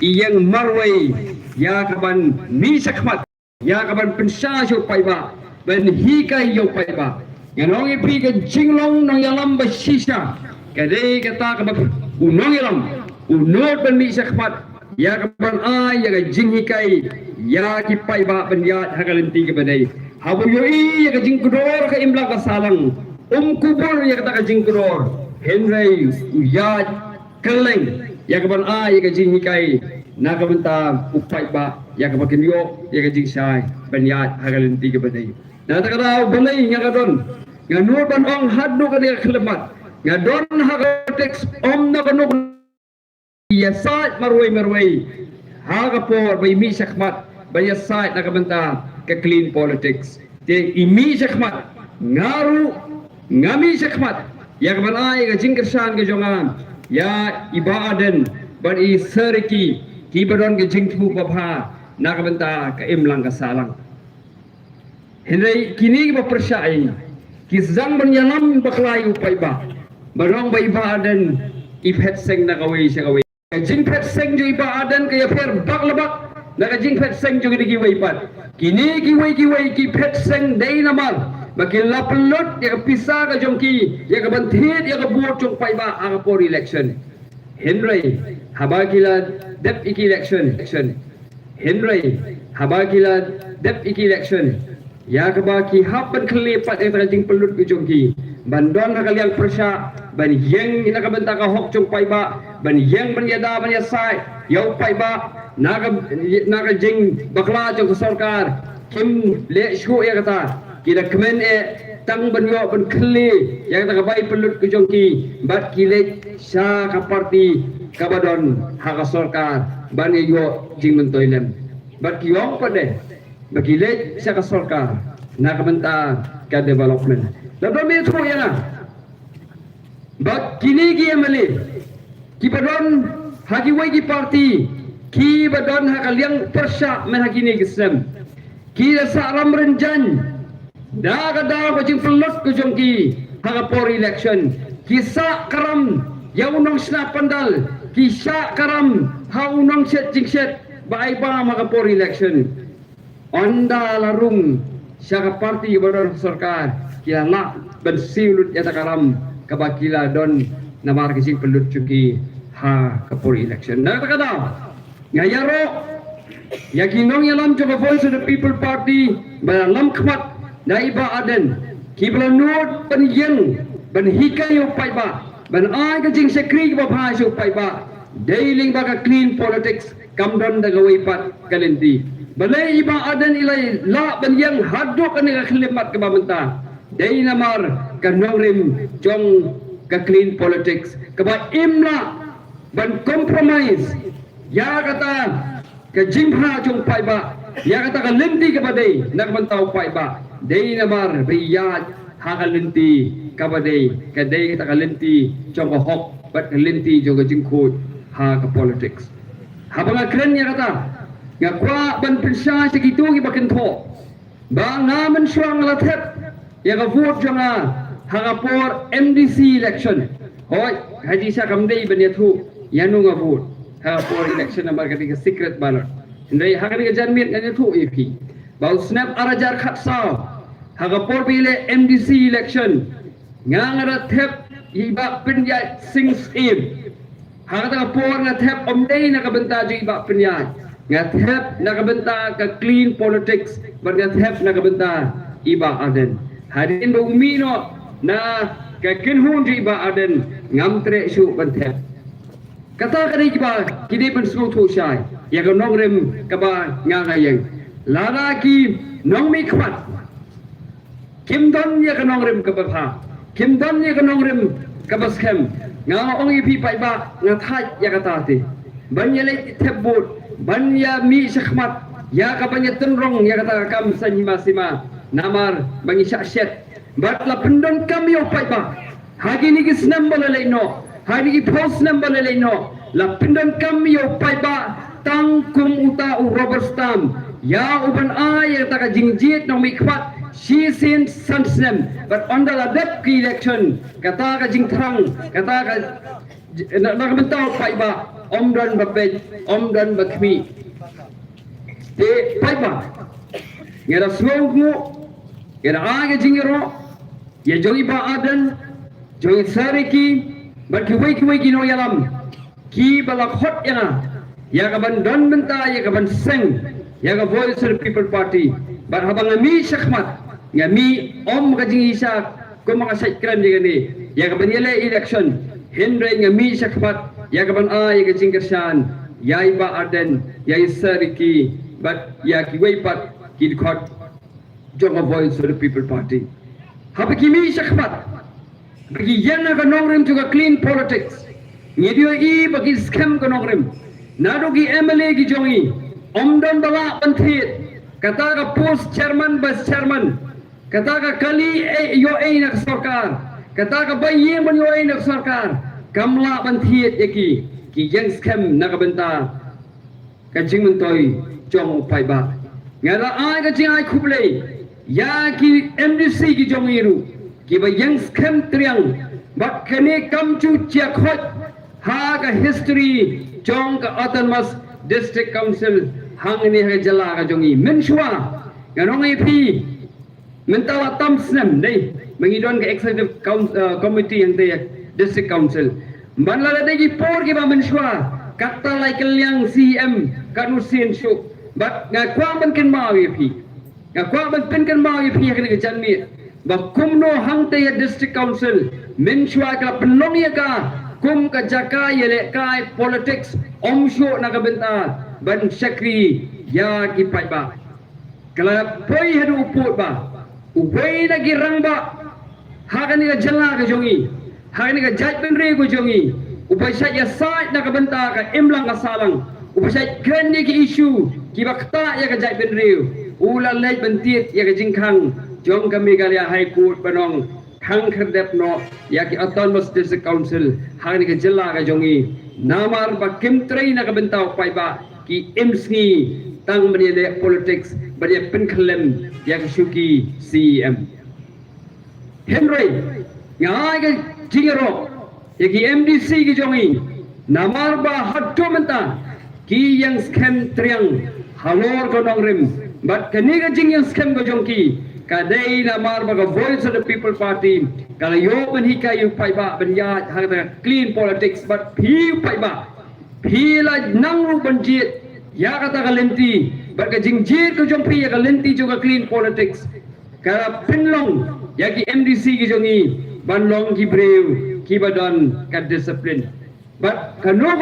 iyang marway ya kaban mi sakmat ya kaban pensya siyo paiba ban hikay yo paiba nganong ipi ka jinglong nang yalam ba sisa kadai kata kaban unong yalam unod ban mi sakmat ya kaban ay ya ka jinghikay ya ki paiba ban ya hakalenti ka badai habu yo ya ka jingkudor ka imlang ka salang kubur ya kata ka jingkudor Henry uyat keleng ya kaban ay ya ka jinghikay nakabenta upai ba ya ka bakinyo ya ka jingsay banyat hagalenti ka badai na takadaw balay nga kadon nga nuban ong hadno ka niya kalamat nga don hagatex na kanok ya sait marway hagapor bay mi sakmat bay sait nakabenta ka clean politics te imi sakmat ngaru ngami sakmat ya kaban ay ka jingkersan ka jongan ya ibaaden ban i seriki kibadon ke jingtu bapa nakabenta ka imlang kasalang Henry kini ba persyai kisang banyalam baklay upay ba barong ba ibaadan ipet seng nakaway siya kaway jing pet seng jo ibaadan kaya per baklabak naka jing pet seng jo gigiway pat kini giway ki pet seng day naman makilapelot ya kapisa ka jongki ya kabantit ya kabuot jong pay ba ang por election Henry habagila dep iki election Henry habagila dep iki election ya kabaki hapan kelipat yang terjing pelut ke jongki bandon hakaliang persya ban yeng nakabenta ka hok jong paiba ban yeng banyada banyasai yau paiba naga jing bakla jong sarkar kim le shu ya kata kila kemen tang banyo ban kli yang tak bai pelut ke jongki bat kile sya ka parti kabadon haka sarkar ban yo jing mentoilem bat kiyong pade bagile siya ka sarkar nakabenta ka development laban mi to yana bag kinigi amali kibadon hagiway ki parti kibadon hakaliang persya men hakini gisem kira sa alam renjan daga ko jing pelot ko jongki haka por election kisa karam yaunong sna pandal kisa karam haunong set jing set bai ba maka por election Onda larung siya parti badan sarkar kila la bensiulut yata karam kabakila don namar kising pelut cuki ha kapur election na takada ngayaro yakinong yalam coba voice of the people party balam kmat na iba aden kiblanut penyen ban hikayo paiba ban ay kajing sekri ba phasu paiba dailing baga clean politics kamdon dagaway pat kalenti balay iba adan ilay la banyang hadok ani khilimat kabamenta day namar kanongrim jong ka clean politics kaba imla ban compromise ya kata ka jingha jong paiba ya kata ka linti ka baday nakabantao paiba day namar bayat hakalenti kabaday kaday kata ka linti jong ka hok bat ka linti jong ka jingkod ha ka politics habang akren ya kata nga kwa ban pensya segitu gibakin tho ba ngaman syang lathet ya ka vote janga hagapor MDC election hoy haji sa kamdei ban yathu yanu nga vote hagapor election number ka secret ballot ndai hagani ka janmit nga yathu AP ba snap arajar khatsaw hagapor bile MDC election nga ngarat iba pinya sing scheme hagata por nga thep omdei nakabenta jo iba pinya ngathep nakabenta ka clean politics but ngathep nakabenta iba aden hadin ba umino na ka kinhun ji iba aden ngamtre su banthep kata kadi ba kidi ban su thu shai ya ka nongrem ka ba nga ngayeng lara ki nongmi khwat kimdon ya ka nongrem ka ba pha kimdon ya ka nongrem ka ba schem nga ong ipi pai ba nga thai ya ka ta ti banyale thebut banya mi sakmat ya kapanya tenrong ya kata kam sanima sima namar bangi syet batla pendon kami opai ba hagi ni gis number leleno hagi post number leleno la pendon kami opai ba tangkum uta u Robert Stam ya uban ay ya taka jingjit nong mikwat she sin sansnem but on the dep election kata ka jingtrang kata ka nakabentaw opai ba omdan babej omdan bakmi te paiba ngera smogmu ngera age jingiro ya jogi ba adan jogi sariki barki weki no yalam ki balak hot ya kaban don benta ya kaban seng ya ka voice of the people party bar habang mi shakmat ngami ka jing isa ko mga sakran diga ni ya kaban yele election Henry ngami shakmat ya kaban ya ka jing kersan ya iba adan ya sariki but ya ki weipat ki khot jong a voice of the people party habaki mi shakmat bagi yana ka nongrim juga clean politics ngedio I bagi scam ka nongrim nadogi MLA ki jongi omdon bala panthit kata ka post chairman bas chairman kata ka kali yo nak sarkar kata ka bayeng ban yo nak sarkar kamla panthit yaki ki yang scam nakabenta ka jing mentoi jong pai ba ngara ai ka jing ai khuble ya ki MDC ki jongi ru ki ba yang scam triang bak kene kamchu chia khot ha ka history jong ka autonomous district council hang ni ha jala ka jongi menshwa ganong ip mentawa tamsnem dei mengidon ka executive committee yang te district council banla de ki por ki ba menshwa kata lai kelyang CM kanusin shu bat nga kwa ban ken ma ip nga kwa ban pen ken ma ip ha ka janmi ba kumno hang te district council menshwa ka penong ya ka kum ka jaka yele kai politics omsho nakabenta ban syakri ya ki pai ba kala poi hadu uput ba uwei na girang ba hakani ka jala ka jongi hakani ka jaj ben re ko jongi upasya ya sai nakabenta ka imlang ka salang upasya kren ni ki issue ki bakta ya ka jaj ben re ula lej bentit ya ka jingkhang jong kami Meghalaya high court banong hang kherdep no yaki autonomous district council hang ni jela ka jongi namar ba kimtrei na ka bentaw pai ba ki imsngi tang menile politics bari pen khlem yaki shuki CM Henry ngai ka jingero yaki MDC ki jongi namar ba hatto menta ki yang scam triang halor ko nongrim bat kani ka jing yang scam ko jongki kadai namar baga voice of the people party kalau yo ben hikayu pai ba ben ya hang clean politics but phi pai ba phi la nang banjit ya kata kalenti baga jingjit ko jong phi ya kalenti juga clean politics kala pinlong ya ki MDC ki jongi banlong ki breu ki badon ka discipline but kano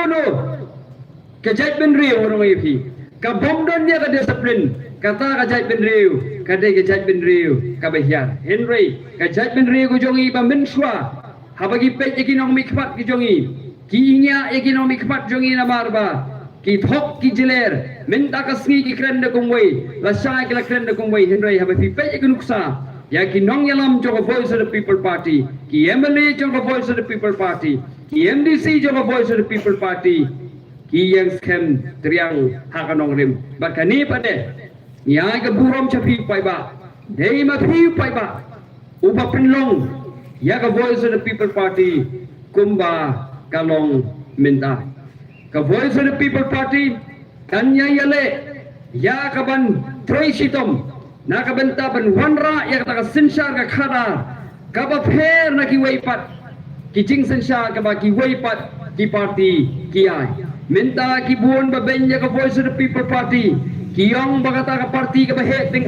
ka jaj ben reu orang phi ka bomdon ya ka discipline kata ka jaj ben reu kadai ka jaj ben reu ka bahya Henry ka jaj ben reu ko jongi ba menshwa habagi pet economic mikpat ki jongi ki inya economic mikpat jongi na marba ki thok ki jiler minta ka sngi ki kren de kumwei la sha ki la kren de kumwei Henry habagi pet ekonuksa ya ki nong yalam jo voice of the people party ki MLA jo voice of the people party ki MDC jo voice of the people party ki yang scam triang hakanong rim bakani pade ya ke burom chapi pai ba dei ma phi pai ba uba pinlong ya ka voice of the people party kumba kalong minta ka voice of the people party kanya yale ya ka ban tresitom na ka benta ban wanra ya ka sinsar ka khada ka ba pher na ki weipat ki jing sinsar ka ba ki weipat ki party ki ai minta ki buon ba ben ya ka voice of the people party Kiyong bagata ka parti ka ba heting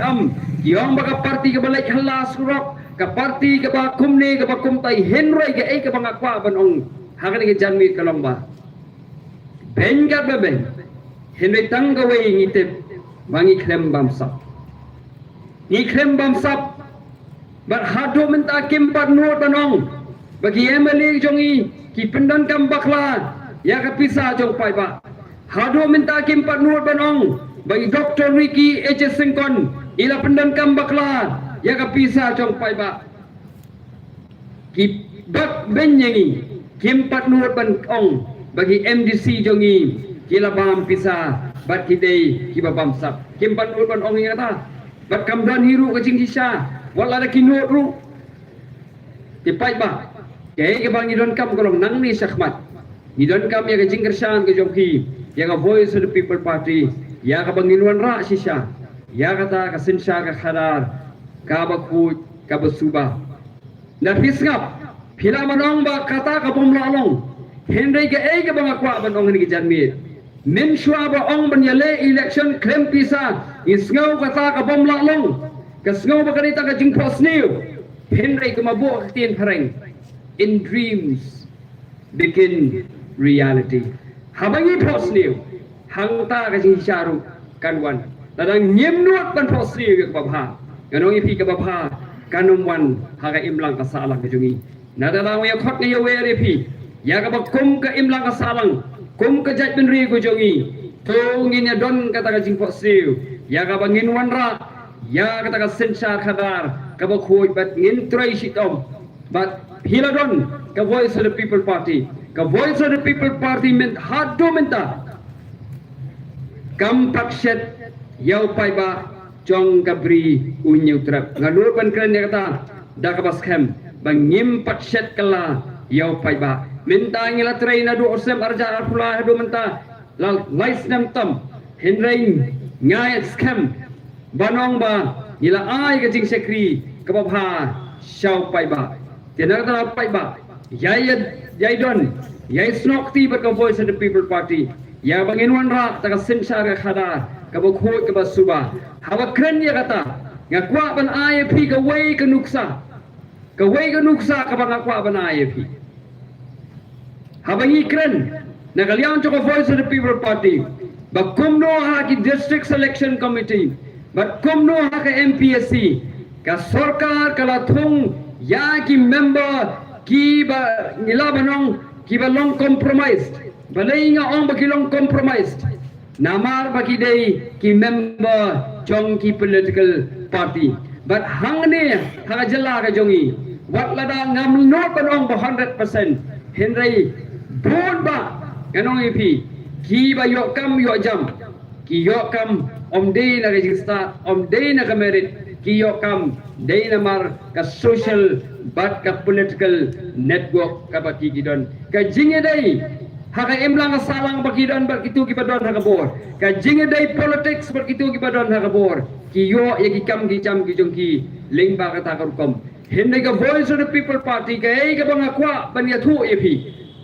kiyong baga parti ka ba like halas kurok ka parti ka ba kumne ka ba kumtay Henry ka ka ba ngakwa banong hakan ka janmi kalong ba ben ka ba ben Henry tang ka way ngitip bangi krem bamsap ni krem bamsap bar hado menta kimpat nuot banong bagi MLA jongi ki pendan kam bakla ya ka pisa jong pai ba hado menta kimpat nuot banong bagi Dr. Ricky H. Singkon ila pendan kam bakla ya ka pisa chong pai ba ki bak benyengi kimpat nuot ban ong bagi MDC jongi kila bam pisa bat kidei ki babam sap kimpat nuot ban ong ngata bat kamdan hiru ka jing kisha wala da kinot ru ti pai ba ke bang idon kam kolong nang ni sakmat ni don kam ya ka jingkersan ke jongki ya ka voice of the people party ya ka banginuan ra sisha ya kata ka sinsha ka khadar ka bakut ka basuba na fisngap phila manong ba kata ka pomla long henry ka ei ka bangakwa banong ni janmi min shwa ba ong ban yale election klem pisa isngau kata ka pomla long ka sngau ba kanita ka jingpos niu henry ka mabu tin pareng in dreams begin reality habangi pos niu hangta ka jing sharu kanwan tadang nyemnuat ban pos niu ka babha kanong ipi ka babha kanum wan haga imlang ka salang ka jungi nadala ya khot ni we repi ya ka bakum ka imlang ka salang kum ka jat ben ri ko jungi to ngin ya don kata ka jing pos niu ya ka bangin wan ra ya kata ka sensa khadar ka ba khoi bat ngin trai sitom but hiladon ka voice of the people party ka voice of the people party men hado menta kam pakshet yau pai ba jong kabri unyu trap nganur ban kren ya kata da ka baskem bangim pakshet kala yau pai ba minta ngila train adu osem arja arpula hado menta lais nam tam henrain ngai scam banong ba ngila ai ka jing sekri ka babha shau pai ba tiada kata pai ba yai don yai snokti but ka voice of the people party ya bangin wan ra ta ka sensar ka khada ka ba khoi ka ba suba hawa kren ya kata ngakwa ban IAP ka wei ka nuksa ka ba ngakwa ban IAP habangi kren na kalian to ka voice of the people party ba kumno ha ki district selection committee ba kumno ha ka MPSC ka sarkar kala thung ya ki member ki ba ngilabanong ki ba long compromised balai nga ong ba ki long compromised namar ba ki dei ki member jong ki political party but hangne haga jala ka jongi wat lada ngam no banong ba 100% henry bon ba kanong ipi ki ba yo kam yo jam ki yo kam om dei na register om dei na ka merit ki yo kam dei na mar ka social but ka political network ka baki gidon ka jinge dei haka imlang salang baki don berkitu ki badon haka bor ka jinge dei politics berkitu ki badon haka bor ki yo ya ki kam ki jam ki jongki lingba ka ta kom hinde ka voice of the people party ka ei ka banga kwa ban ya thu epi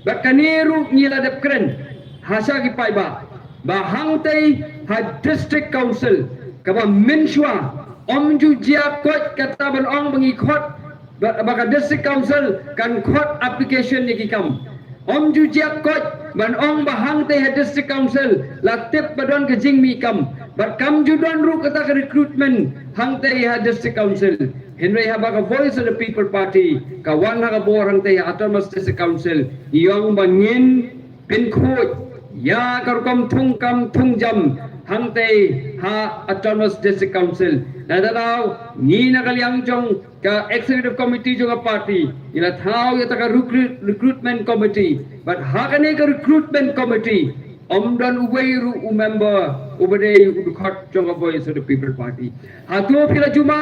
bakaniru ngila dep kren hasa ki pai ba hang tei ha district council ka ba minshwa omju jia kot kata ban ong bangi khot baka district council kan khot application ni kikam omju jia kot ban ong bahang te district council la tip badon ke jing mi kam but kam ju don ru kata ke recruitment hang te district council henry ha baka voice of the people party ka wan ha ka bor hang te autonomous district council yong bangin pin khot ya karkom thung jam hang te ha autonomous district council nadalaw ni nakaliang jong ka executive committee jong party ila thao ya taka recruitment committee but hakane ka recruitment committee omdan ubeiru member ubade udukhat jong voice of the people party hato pila juma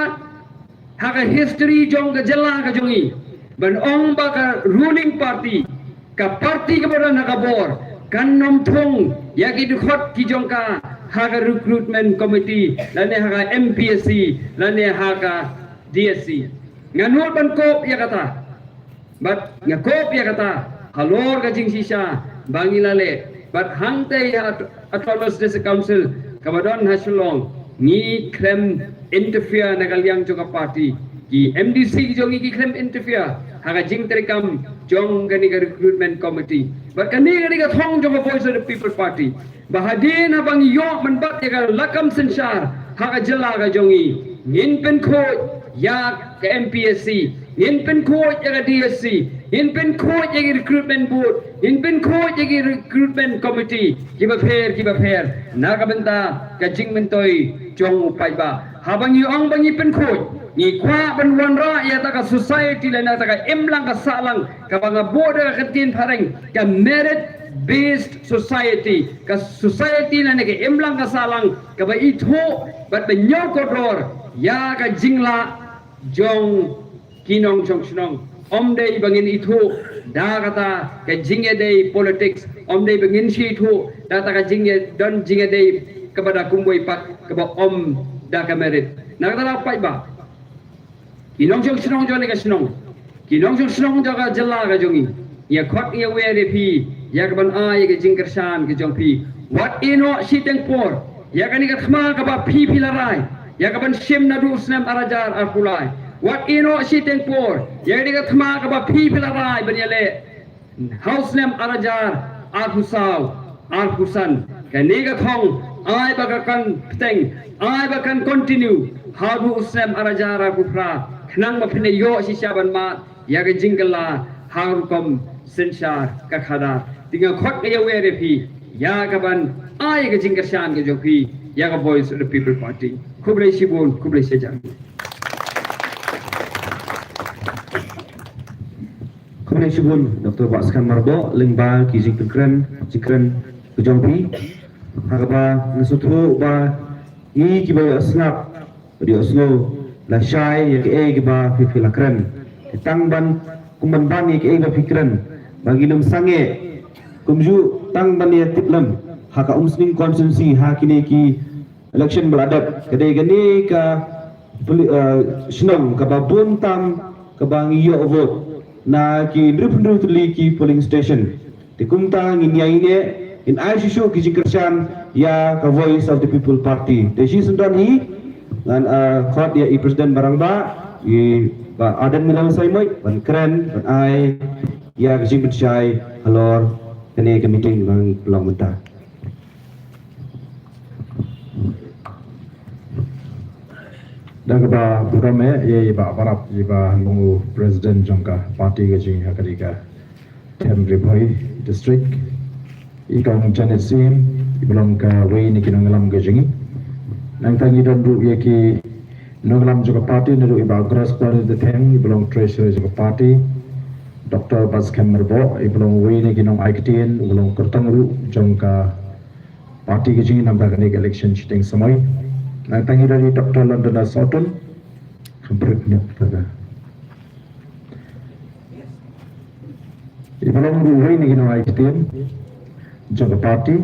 haka history jong ka jalla ka jongi ban ong ba ka ruling party ka party ka bodan ka bor kan nom thong ya ki dukhat ki jong ka haka recruitment committee lane haka MPSC lane haka DSC nganul ban kop ya kata but ngakop ya kata halor ka jing sisa bangilale but hangte ya autonomous district council kabadon hasulong ni klem interfere nagaliang joka party ki MDC ki jongi ki klem interfere haka jing terikam jong gani ka recruitment committee but kani ka thong jong voice of the people party bahadin habang yo manbat ya lakam sensar haka jala ka jongi ngin pen kho ya ka MPSC ngin pen kho ya ka DSC ngin pen kho ya ka recruitment board ngin pen kho ya ka recruitment committee kiba fair na ka benta ka jing mentoy jong upai ba habang yo ang bangi pen kho ni kwa ban wan ra ya ta ka society la na ta ka imlang ka salang ka banga board ka tin pareng ka merit based society ka society na nge imlang ka salang ka ba itho bat benyo kodor ya ka jingla jong kinong jong snong omde bangin itho da kata ke jinge day politics om day bengin shi thu da ta ka jinge don jinge day kepada kumboi pat keba om da ka merit na kata pai ba kinong jong sinong jong ne ka sinong kinong jong sinong jaga jalla ka jongi ya khot ya we de phi ya ka ban ai ke jing kersan ke jong phi what ino shi teng por ya ka ni ka thma ka ba phi phi la rai ya ka ban sim na du snam arajar arpulai what ino si tengpor ya di ka thma ka ba phi phila rai banyale house name arajar arhusau arhusan ka ni ka thong ai ba ka kan teng ai ba kan continue habu usnam arajar arhufra khnang ma phine yo si saban ma ya ka jingala harukom sensar ka khada tinga khot ka ya we re phi ya ka ban ai ka jingashan ka jo phi ya ka voice of the people party kublai sibun kublai sejang Kemudian sibun Dr. Baskan Marbo lengba ki jikren kejongpi hakaba nasuthu ba i ki ba snap di Oslo la shai ya ke ba fi filakren tang ban kumban ban ya ke ba fikran bagi lum sange kumju tang ban ya tiplam haka umsning konstitusi hakine ki election beladap kedai gani ka senang ka ba buntam ka ba ngiyo vote na ki ndrup tuli ki polling station di kumta nginyai in aishisho ki jikersan ya ka voice of the people party de shi sundan hi dan khot ya i president barang ba i ba adan milang sai moi ban kren ban ai ya ki jing chai halor kene ke meeting bang long menta dan keba program ye ba barap ye ba lungu president jongka party ke jing hakarika tem riboi district ikong janet sim ibelong ka wei ni kinong lam ke jing nang tangi don ru ye ki nonglam juga party neru iba gross party the tem ibelong treasurer juga party dr baskem merbo ibelong wei ni kinong aiktien ibelong kertang ru jongka party ke jing nambah kan election chiting samai nang tangi dari Dr. London Soughton beriknya pada ibalong ruway ni ginawa ikitin jaga party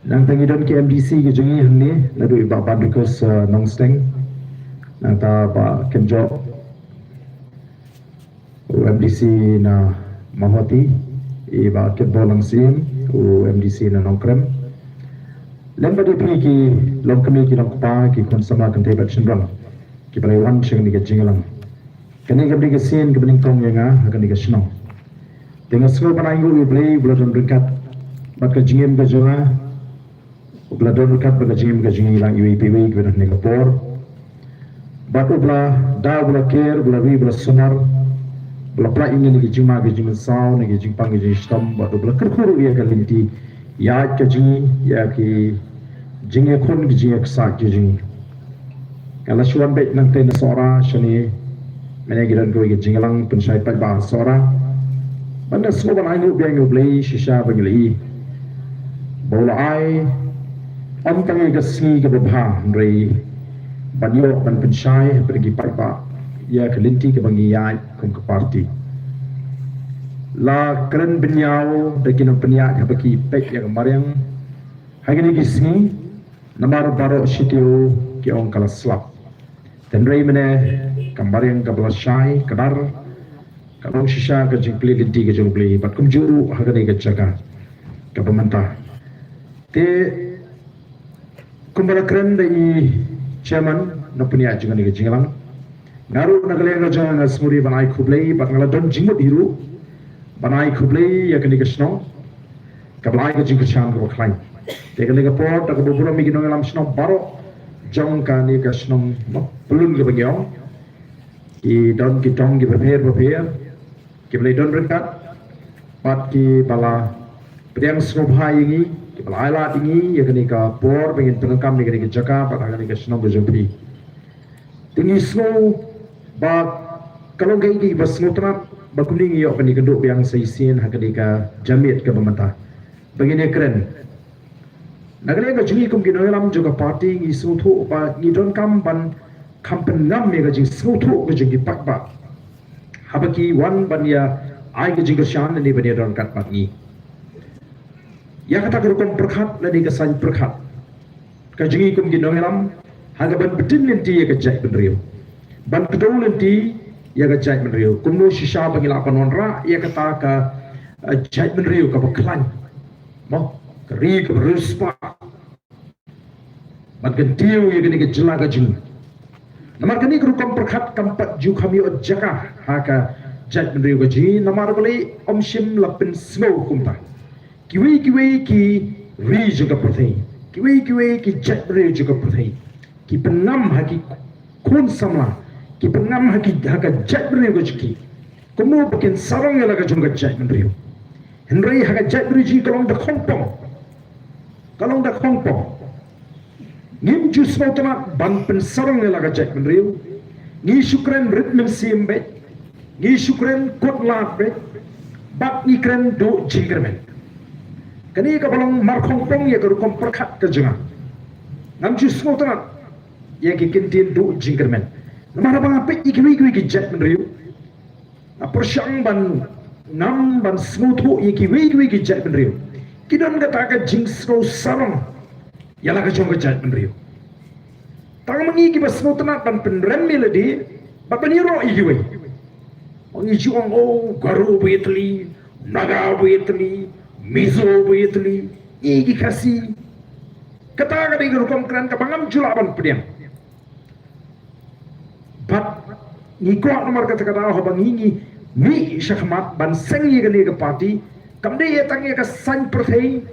nang tangi dan KMDC ke jengi hangni nadu iba bandukus nongsteng nang ta ba kenjo MDC na mahoti iba ketbolang sim MDC na nongkrem lemba de pri ki long kami ki long pa ki kon sama kan te bat shinrang ki balai wan shing ni ke jingalang kani ke bri ke sin ke bening tong yanga akan ni ke shnong dengan skol banai ngu blai bladon rekat bat ke jingem ke jonga bladon rekat bat ke jingem ke jingilang UPW ke benah ni ke por bat ubla da ubla ker ubla ri ubla sonar ubla pla ingin ni ke jingma ke jingin saw ni ke jingpang ke jingin stam bat ubla kerkuru ya ke linti ya ke jingi ya ki jinge khon ki jinge ksa ki jingi kala shuan bet nang te na sora shani mene giran ko ki jingalang pensyai pat ba sora banda smo ban ai no biang no blai shisha bangli bola ai om tangi ka sni ka babha rei banyo ban pensyai pergi pat ba ya kelinti ke bangi ya kum ke party la keren benyau dekin penyak ka baki pek ya kemarin hagini kisni namar baro shitio ki ong kala slap dan rei mene kemarin ka bala shai kadar kalong shisha ka jingpli linti ka jingpli bat kum juru hagini ka jaga ka pemerintah te kumbara keren dai chairman no penyak juga ni ka jinglang ngaru nagaleng ka jang smuri banai khublei bat ngala don jingmut hiru banai khublei ya kani kasno kablai ka jing kachan ko khlain te kani ka por ta ko bura mi ginong lam sno baro jong ka ni kasno pelun ke bagyong ki don ki tong ki prepare ki blai don rekat pat ki bala priang snobha ingi ki bala la ingi ya kani ka por bengin pengkam ni kani ka jaka pat kani kasno go jompi tingi snow ba kalau gai ki bas ngotrat bakuning yo pani kenduk yang seisin hakadika jamit ke pemerintah begini keren nagale ka jingi kum gino lam juga party ngi suthu pa ngi don kam ban kampen ngam me ka jing suthu ka jingi pak ba habaki wan ban ya ai ke jingkar shan ni bani ron kat pagi ya kata kerukum perkhat lani ke san perkhat ka jingi kum ginong lam haga ban betin nanti ya ke jai benriu ban kedau nanti ya ke jai benriu kum no shisha bangila panon ra ya kata ka jai benriu ka baklan mo keri ke ruspa ban gentiu ya ke jela ka jing namar kani kerukum perkhat kampat ju kami od jaka haka jai benriu ka ji namar bali om shim lapin snow kumta kiwi ki ri juga perthai kiwi ki jat ri juga perthai ki penam haki kun samla ki penam haki haka jat ri go jiki komo bikin sarang la ga jungga jat ri henry haka jat ri ji kalong da khongpong ngim ju smotama ban pen sarang la ga jat ri ni shukran ritmen simbe ni shukran kot labe bak ni kren do jingermen kani ka balong markhong pong ya garu kom perkhat ka jenga ngam ju smotana ya ki kintin do jingermen namara bang apik ikwi ki jet men riu na persyang ban nam ban smotho ya ki ki jet men riu kidon ka ta ka jing sro sarong ya la ka jong ka jet men riu tang mangi ki bas smotana ban pen rem melodi ba paniro iwi ongi juang o garu betli naga betli mizo betli igi kasi kata ka ding rukom kran ka bangam julaban pediam bat ni ko nomor kata kata ho bangingi mi shakmat ban sengi ga ka party kamde ye tangi ka san prothei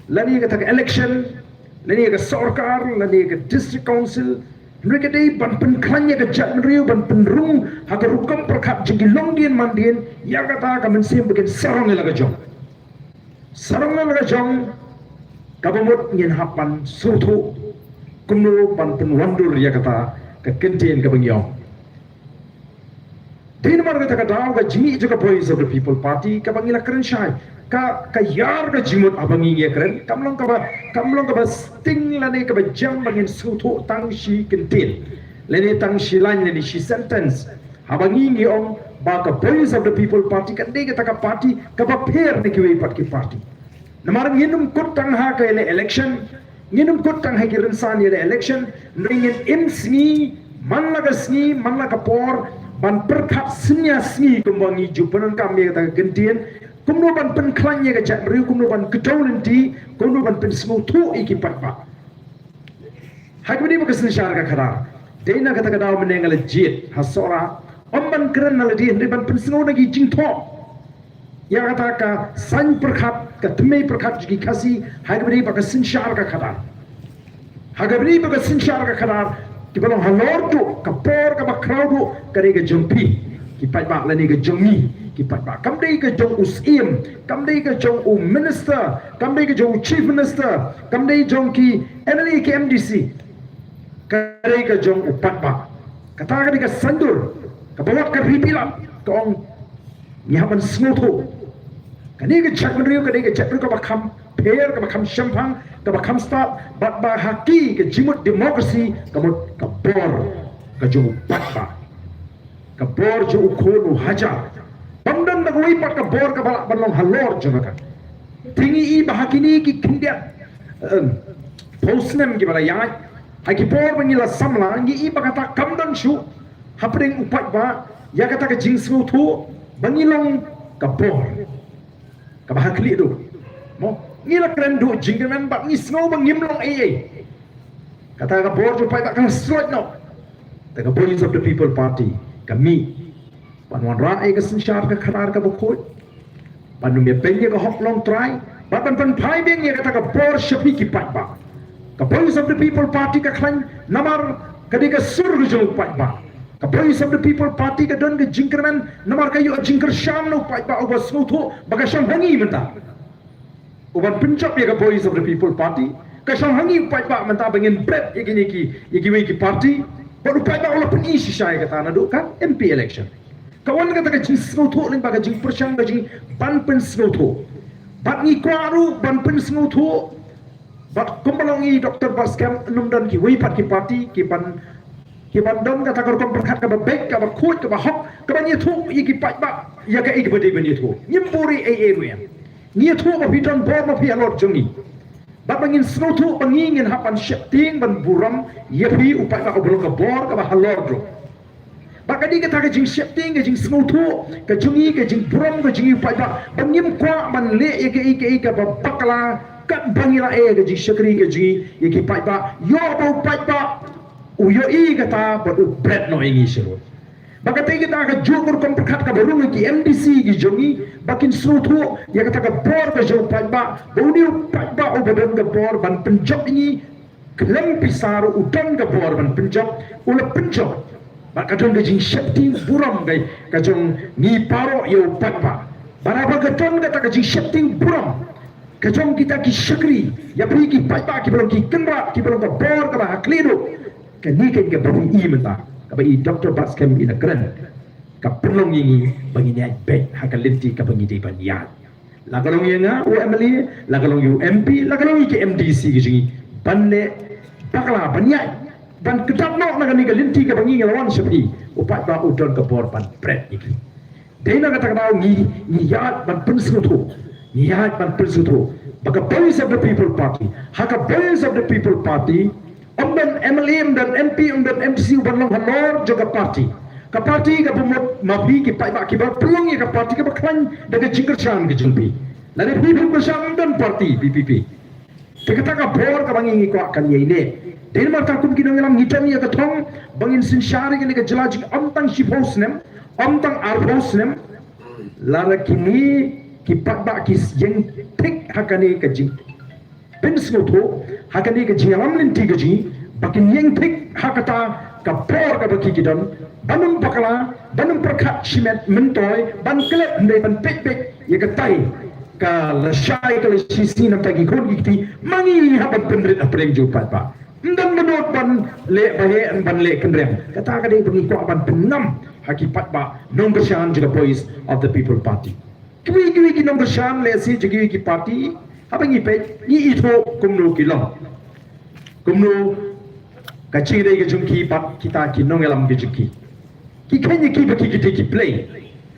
lani ka election lani ka sarkar lani ka district council mereka dei ban pen klanya ka jat riu ban pen rung ha ka rukom perkhat jigi longdien mandien ya kata ka men sim bikin sarang la ka jong sarang la ka jong kabamut ngin hapan sutu kumno ban pen wandur ya kata ka kentien ka bangyong din mar kata daw ka jimi juga Voice of the People Party ka bangila kren shai ka yar ka jimut abangi ya kren kamlong ka ba sting lani ka ba jam bangin sutu tang shi kentin lani tang shi line lani shi sentence abangi ngi om ba ka Voice of the People Party kan de ka party ka ba pher ni ki pat ki party namar nginum kut tang ha ka election nginum kut tang ha ki rensan ya election ngin imsni man la ka por ban perkhat snya sni kumbangi jupanan kami kata gentien kumno ban pen klanya ka chat riu kumno ban kedolenti kumno ban pen smutu iki patpa hakbini bakasin syar ka khara deina kata kata menengal jit hasora omban keren nala di henry ban pen snu nagi jingtho ya kata ka san perkhat ka tmei perkhat jigi kasi hakbini bakasin syar ka khara hakbini bakasin syar ka khara ki balong halor tu kapor ka bakraudu kare ga jompi ki pat ba lani ga jongi ki pat ba kam dei ga jong usim kam dei ga jong minister kam dei ga jong chief minister kam dei jong ki NLA ki MDC kare ga jong upat ba kata ga sandur ka bawat ka ripila ka ong nyaman smutu kani ga chak riu ka dei ga chak ka bakam pher ka bakam champang ka bakam start bat ba haki ka jimut demokrasi ka mut ka bor ka jong pat ba ka bor jo khonu haja pandan na goi pat ka bor ka bala balong halor jo ka tingi i bahakini ki kindia posnem ki bala ya ha ki bor bangila samla ngi i bakata kamdan shu hapring upat ba ya kata ka jingsu thu bangilong ka bor ka bahakli do mo ngila kren do jingmen bat ngi snow bangimlong ai kata ka bor jo pai tak kan slot no the Voice of the People Party kami panwan rai ka sinsyar ka kharar ka bukot panu me penye ka hok long try batan pan phai beng ye kata ka bor shapi ki pat ba ka Voice of the People Party ka klan namar kadi ka sur jo pat ba ka Voice of the People Party ka don ka jingkerman namar kayo jingker sham no pat ba obas smutu baga sham hangi menta uban pincap ye ka Voice of the People Party ka sham hangi pat ba menta bangin bread ye ki party baru pada olah pun isi saya kata nak kan MP election. Kawan kata ke jing snoto ling baga jing persyang ga jing ban pen snoto. Bat ni kwaru ban pen snoto. Bat kumbalongi Dr. Baskam numdan ki wei pat ki party ki ban don kata kor kom perkhat ka ba bek ka ba khut ka ba hok ka ba ni thu yi ki pat ba ya ka ik bade bani tho nyimpuri ruem ni tho ba bidon bor ma pi alor jongi ba bangin snow tho bangin hapan shepting ban buram ya pi upai ba obrol ka bor ka ba halor dro ba ka di ka ta ka jing shepting ka jing snow tho ka jongi ka jing buram ka jing upai ba bangim kwa ban le ya ka ik ba bakla kat bangila ka jing shakri ka jing ya ki pai ba yo ba upai ba uyo ka ta ba u bread no ingi shiro Bakatay kita ka jukur kong perkat ka barungi ki MDC ki jongi bakin sutu ya kata ka bor ka jauh pajba bauni pajba o badan ka bor ban penjok ini kelem pisaru udan ka bor ban penjok ula penjok bakatong ka jing shakti buram kai ka jong ni paro yo pajba baraba gaton kata ka jing shakti buram ka jong kita ki shakri ya beri ki pajba ki belum ki kenra ki belum ka bor ka ba haklido ka ni ka baru i menta kabai Dr. Baskem ina keren ka perlong ini bagi niat baik hakal linti ka bagi di baniat lagalong yang UMLA lagalong UMP lagalong ke MDC ke jingi banne bakla baniat ban kedap nok nagani ka linti ka bagi ngelawan sepi upat ba udon ka bor ban bread iki dena kata kata ni yat ban pensutu ni yat ban pensutu baka voice of the people party haka voice of the people party Omben MLM dan MP dan MDC ubanlang halor juga parti. Ka parti ka bumot mapi ki pai ba ki bar pelong ka parti ka baklan daga jingker chan ki jingpi. Lari people bersama dan parti PPP. Kita ka bor ka bangi ko akan ye ine. Den mar ta kum ki ngelam ngitam ya ka thong bangin sin shari ki ka jelajik amtang shipos nem amtang arpos nem lara kini ki pai ba ki jeng tik hakane ka jing Pensmo to hakani ka jialam linti ka ji bakin yang tik hakata ka por ka baki kidon banum pakala banum perkat shimet mentoy ban kelep ndai ban pek pek ya ka tai ka la shai ka la sisi nam tagi kon giti mangi haban pendrit apreng jupat pa ndan menot ban le bahe an ban le kendrem kata ka dei bangi ko ban penam hakipat ba nomor shan juga voice of the people party kiwi ki nomor shan le si jigi ki party apa ni pe ni itu kumno kilong kumno kacire ke jungki pat kita ki nongelam ke jungki ki kenya ki baki ki play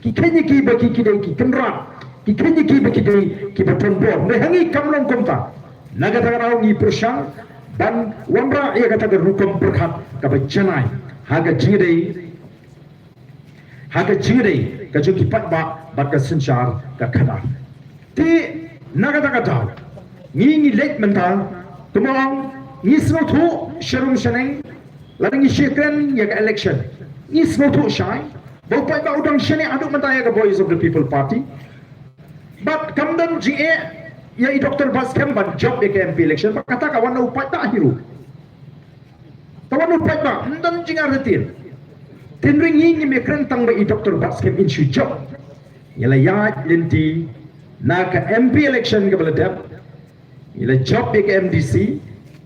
ki kenya ki baki ki ki kenra ki kenya ki baki ki baton bor ne hangi kamlong komta naga tagarau ni persang dan wambra ia kata ke rukom berkat ka bacanai haga jingre ka jungki pat ba ka senchar ka khada ti naga ni lek mental tumong ni snotu sharum shaneng larangi shikren ya ka election ni snotu shai bopai ba udang shane aduk mentaya ka voice of the people party but kamdan GA ya i Dr. Baskem ban job ya MP election kata ka wana upai ta hiru tawan upai ba ndan jinga retin tinring ni me krentang ba i Dr. Baskem in shu job yala ya linti Naka MP election ke beladap, ila job ke MDC,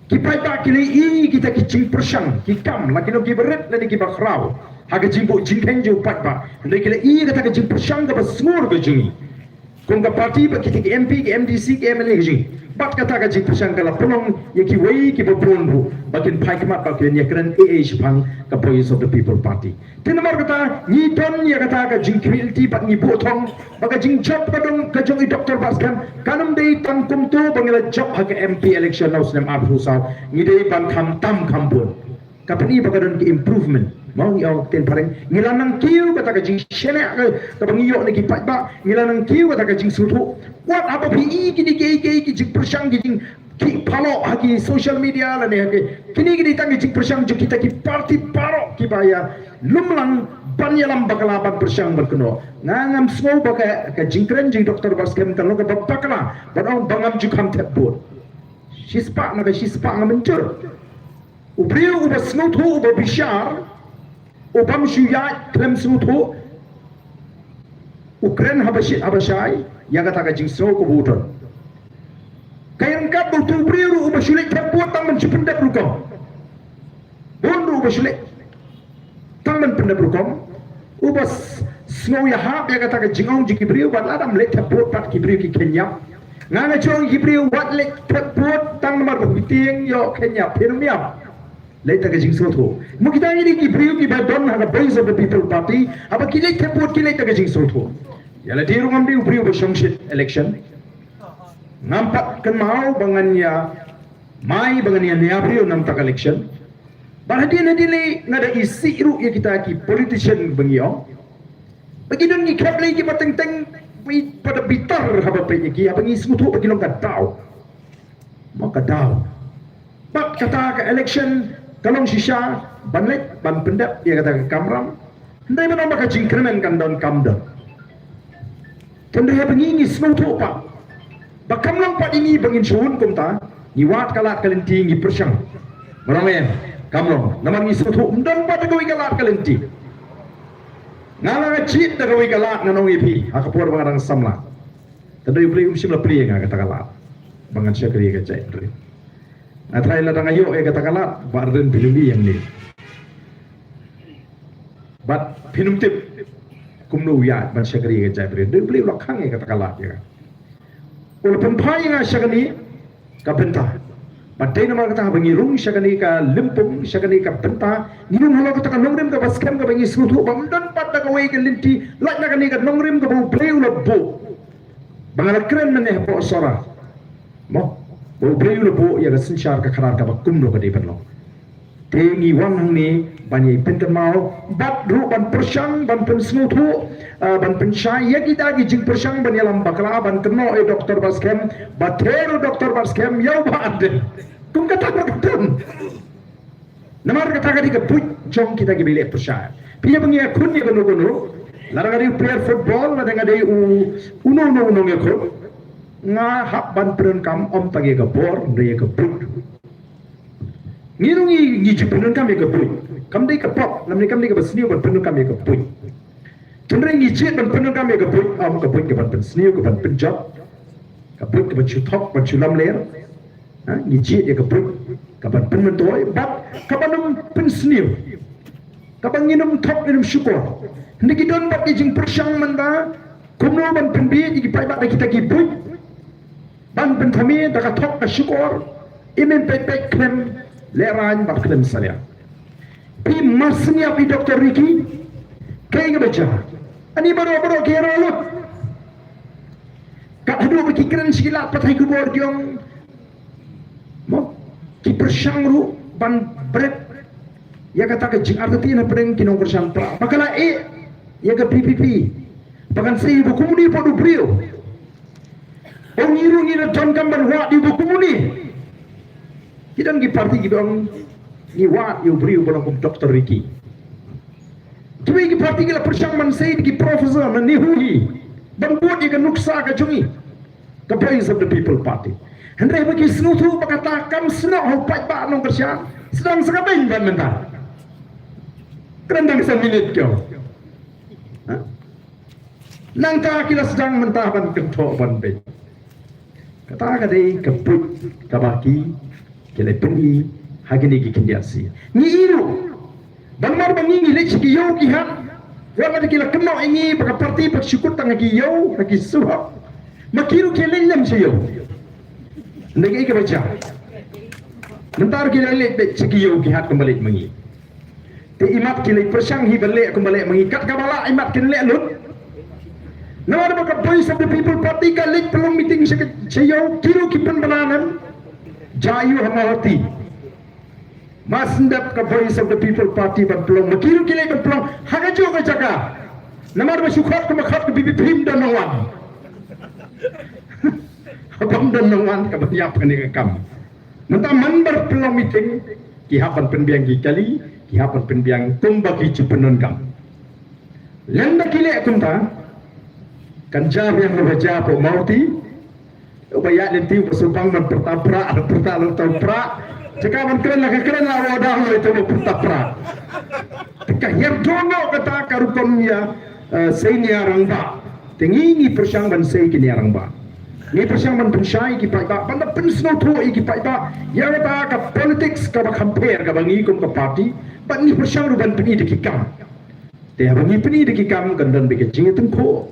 kipai tak kini kita kicing persang, kikam, lagi no kiberet, lagi kibak raw, haga jimbo jingkeng jo pat ba, lagi kila kata kicing persang ke basmur ke jungi, kung ka parti ba kita ke MP ke MDC ke MLA ke jungi, bat kata kicing persang kala pelong, ya kiwai kibabron bu, bakin pai kemat bakin ya keren shipang ke voice of the people party. Tinamar kata ni ton ya kata ka jing quality pat ni botong baka jing job kadang ka jong i Dr. Baskem kanam dei tam kum tu bangila job ha ka MP election laws nem apru saw ni dei ban tham tam kampun kapani baka don ki improvement mau yo ten pareng ngilanang kiu kata ka jing shene ka bangi yo ni ki pat ba ngilanang kiu kata ka jing sutu what apa pi kini ke jing persang jing ki palo haki social media la ne kini tangi jing persang jo kita ki parti paro ki baya lumlang banyalam bakalaban persang berkeno ngangam semua baka ka jingkren jing Dr. Baskem talo ka bakala banong bangam jukam tepbot shispa ngamencur ubriu uba snutu uba bishar ubam shuyat klem snutu ukren habashai ya kata ka jing so ko buton kayan ka butu ubriu uba shulik tepbot tang mencupendak rukom bondu uba shulik Tangman pernah berkom, ubas snow ya hab ya kata kejengong jiki beriu buat ladam lek tepot pat kibriu ki Kenya, ngana cong kibriu buat lek tepot tang nomor berbiting yo Kenya penumiam, Later ke jing soto. Mo kita ini ki priu ki badon ha Voice of the People Party, aba ki later put ki later ke jing soto. Ya la diru ngam diu priu shongshit election. Nampak kan mau bangannya mai bangannya nia priu nam tak election. Bahadi na dili ngada isi ru ya kita ki politician bangio. Bagi don ni kap lagi pateng-teng pada bitar haba pe ki apa ni semutu bagi long kadau. Maka kadau. Bab kata ke election kalong shisha banlet ban pendap dia kata ke kamram. Ndai mana maka jingkremen kan don kamda. Tendai apa ni semutu pak. Bakam lang pak ini bangin suun kumta ni wat kalat kalenti ni persyang. Maramai kamlong naman ni semutu dan pada gawi kalat kalenti. Ngalang cit dah gawi kalat nanong ipi akapur bangarang samla. Tendai beli simla pri nga kata kalat. Bangan syakri ka cai dre. Atrai la dang ayo kata kalat barden pilumi yang ni. Bat pinum tip kumnu ya ban syakri ka cai dre. Dre beli lokang kata kalat ya. Walaupun pai nga syakani ka bentah. Batai nama kata bangirung syakani ka limpung syakani ka bentah. Ninung halau kata ka nongrim ka baskem ka bangi sutu bamdan pat da kawai ka linti lak na kani ka nongrim ka bau bleu lebo. Bangala keren meneh po sora. Mo bau bleu lebo ya ka sinchar ka karar ka bakum lo ka di benlo. Tengi wang hang ni banyai pintan mau bat ru ban persyang ban pensnutu ban pensyai ya kita gi jing persyang ban yalam bakla ban keno doktor baskem batero doktor baskem yau ba ade kum kata katam namar kata ka di ka puj jong kita gi bile persyai piya bangi akun ni gono larang ada player football ada ngade uno ngekro nga hap ban pren kam om tagi ka bor ndai ka puj ngirungi ngiji penun kami ke puy kam dai ka pop lam ni kam dai ka basniu ban penun kami ke puy tundre ngiji ban penun kami ke puy am ka puy ke ban sniu ke ban penjab ka puy ke ban chu thok ban chu lam ler ha ngiji dia ke puy ka ban penun toy bat ka ban pen sniu ka ban nginum thok nginum syukur ndi ki don bat jing persyang manda kumno ban penbi di pai bat kita ki puy ban pen thami da ka thok ka syukur imen pek krem leran baklem salia. Pi masnya pi Dr. Ricky kaya baca. Ani baru kira lut. Kat hadu berkikiran silat patai kubur diong. Mo ki persyang ru ban bread. Ya kata ke jing arti na pedeng kinong persyang pra. Bakala ya ke PPP. Bahkan saya buku ni podo brio. Ongiru ni na John Gambar wa di buku ni. Kita ngi parti gitu ang ni wat you beri bolong Dr. Ricky. Kita ngi parti kita persyang man say di profesor man ni hui. Bang buat dia nuksa ka jungi. The Voice of the People Party. Hendai bagi senutu berkata kam senok hupai ba nong persyang sedang sekaben ban mentah. Kerendang seminit kau. Nangka kita sedang mentah ban kentok ban be. Kata kadai keput kabaki kele pengi hagini ki kindiasi ni iru bangmar bangi ni lech ki yo ki han wa ma kila kemo ingi baka parti pak syukur tang ki yo ki suha makiru ke lelem se yo ndege ke baca mentar ki lele de ki yo ki hat kembali mengi te imat ki le persyang hi balik kembali mengi kat kabala imat ki le lut nama baka Voice of the People Party ka lek pelong meeting se yo kiru ki penbananan Jayu Hamawati Masndap ka Voice of the People Party ban pelong makiru kilai ban pelong hagajo ka jaga namar masyukhat ka makhat ka bibi prim dan nawan abam dan nawan ka bayap ka ni kam menta manbar pelong meeting ki hapan penbiang ki kali ki hapan penbiang tumba ki cipenon kam lenda kilai kunta kan jam yang raja po mauti Ubayat nanti bersumpang man pertaprak jika man keren lah wadah lo itu pertaprak jika yang dono kata karukomnya saya arang ba tengi persyang ban saya kini arang ba ni persyang ban pensyai ki pai ba banda pensno tu ki pai ba ya kata ka politics ka compare ka bangi kum ka party ban ni persyang ru ban peni de kikam te bangi peni de kikam kan dan bikin jing tengko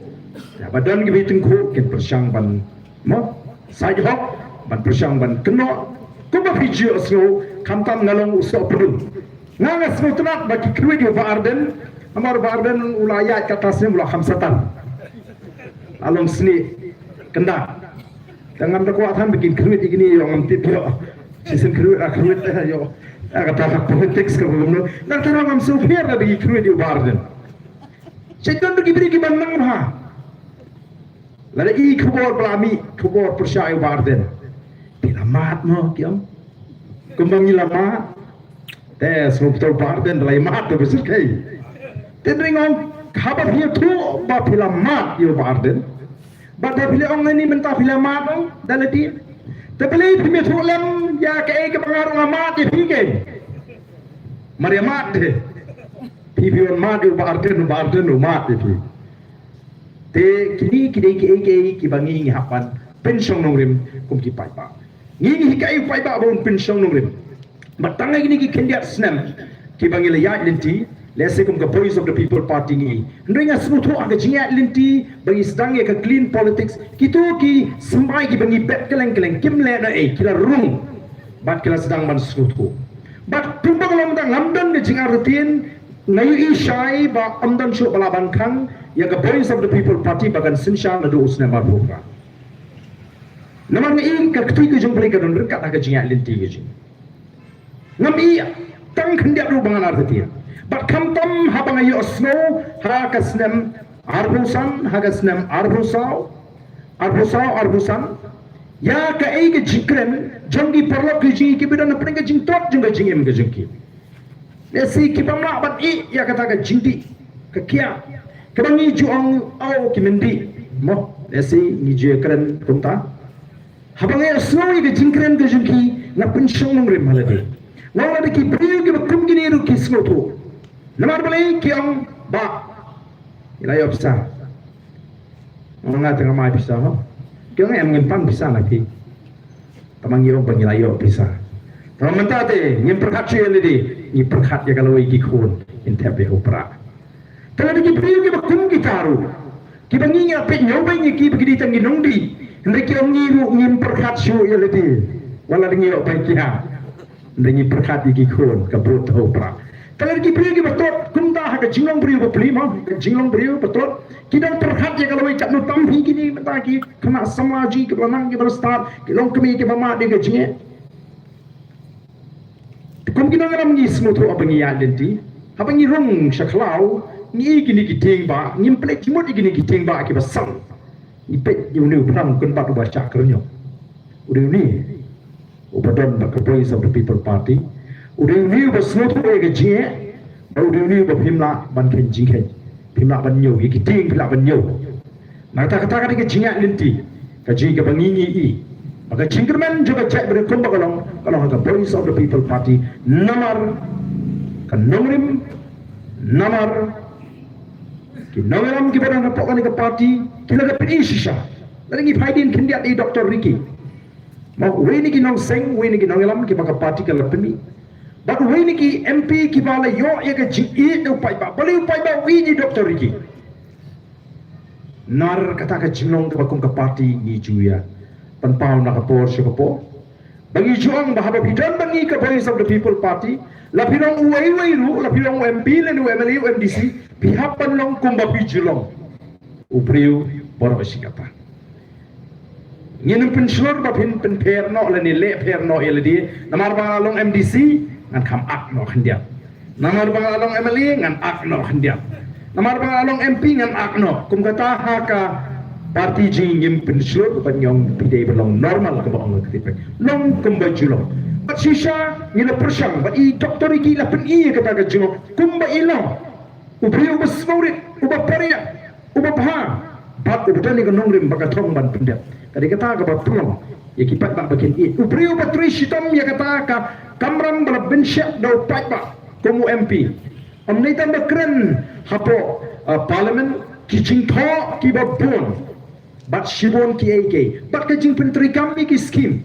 ya badan ki tengko ken persyang ban mo sai hok ban persyang ban keno Kumba video asno kamtam ngalong uso pedum. Nanga asno tenat bagi kredio Arden. Amar Arden ulayat katasnya mula khamsatan. Along seni kenda. Dengan kekuatan bikin kredio gini yang ngamtip yo. Season kredio yo. Kata politik sekarang. Nak terang am sufir bagi kredio Arden. Syaitan bagi bandang ha. Lagi kubur pelami, kubur persyai Arden. Pilamat mo kiam. Kumbang ilamat. Semua betul Arden dalam mat tu besar kai. Tendringong kabar dia tu ba pilamat yo Arden. Ba dah pilih orang ini mentah pilamat dong dalam dia. Tapi pilih tu lem ya ke pengaruh amat dia fikir. Mari mat deh. Pipion mat yo Arden mat dia. Te kini kibangi hapan pensiun nongrim kum ki pai ba. Ngi kai pai ba bon pensiun nongrim. Matangay gini ki kendiat senam ki bangil yat linti lese kum ka voice of the people party ngi ndringa smutho aga jingat linti bagi sedang ka clean politics kitu ki sembai ki bangi bet keleng kim le na kila rung bat kila sedang man smutho bat tumbang lamdan ni jingar rutin ngayu ishai ba amdan shu balaban khang ya ka voice of the people party bagan sinsha na do usna mar program namang ngi ka ktui ka jong ka don rekat aga jingat linti ki jing Ngami tang kendiap rubangan artinya. But kamtam habang ayo snow hakasnem arbusan hakasnem arbusan ya ka ai ke jikren jangi perlo ke jingi ke bidan apne ke jingtot jung ke jingem ke jingki. Desi ki pamla bat I ya kata ke jingdi ke kia ke bangi juang au ki mendi mo desi ni je kren kumta habang ayo snow ke jingkren ke jingki na pensiong ngrem halade. Wala di ki priyo ki bakum gini ru ki snoto. Namar balai ki ang ba. Ilayo bisa. Mga tengah mai bisa ho. Ki ang em ngimpan bisa lagi. Tamang iyo pangilayo bisa. Tamang mentate ngim perkat cuy di. Ni perkat ya kalau iki khun intepe opera. Tengah di ki priyo ki bakum gitaru. Ki bangi ya pe nyobai ni ki begini tangi nongdi. Hendak ki ang ngim perkat cuy ya di. Wala di iyo pangilayo. Dengan perkat iki khun kabut opera. Kalau kita beri kita betul, kumta hak jinglong beri beli mah, jinglong beri betul. Kita perkat je kalau ikat nutam higi ni mentah ki kena samaji ke belanang ke berstar, kilong kami ke mama dia gajingnya. Kum kita ngaram ni semua tu apa ni identiti, apa ni rong syaklau, ni gini kiting ba, ni plek cimut gini kiting ba ki basang. Ni pek ni perang kun pak baca kerunyo. Udah ni Upadon bak voice of the people party. Udah ni basnot ko ke jie. Udah ni ba pimla ban ken jingke. Pimla ban nyo ki ting pimla ban nyo. Nak kata ke jingat linti. Ka jing ke bangingi I. Maka jingkerman juga cek ber kumba kalau ke voice of the people party namar kan nomrim namar ki nomeram ki barang rapok ke party kila ke penisha. Lagi faidin kendiat I Dr. Ricky. Mau wini ki nong seng, wini ki nong elam ki baka parti ke lepeni. Bak wini ki MP ki bala yo ya ke jingi upai ba, bali upai ba wini Dr. Ricky. Nar kata ke jinglong ke bakung ke parti ni juya. Penpau nak kapor syakapo. Bagi juang bahaba bidan bangi ke voice of the people party. Lapinong uwai ru, lapinong MP len UMLA UMDC, pihak panlong kumbapi julong. Upriu borok sikapa. Ngin pensyur ba pen per no le ni le per no ele di namar bang along MDC ngan kam ak no khandiap namar bang along MLA ngan ak no khandiap namar bang along MP ngan ak no kum kata ha ka parti jing ngim pensyur ba nyong pide belong normal ka bang ketipek long kum ba julong bat sisa ngin persang ba I doktor iki la pen I kata ka jing kum ba ilo ubriu ba smaurit uba paria uba pha bat ubetan ni kanong rim baka thong ban pendap kadi kata ka batulong ya kipat ba bakin I ubriu patri sitom ya kata ka kamram bala bensyak do pat ba kumu MP amnai tan bakren hapo parliament ki jingtho ki babon bat shibon ki AK bat ka jing pentri kami ki scheme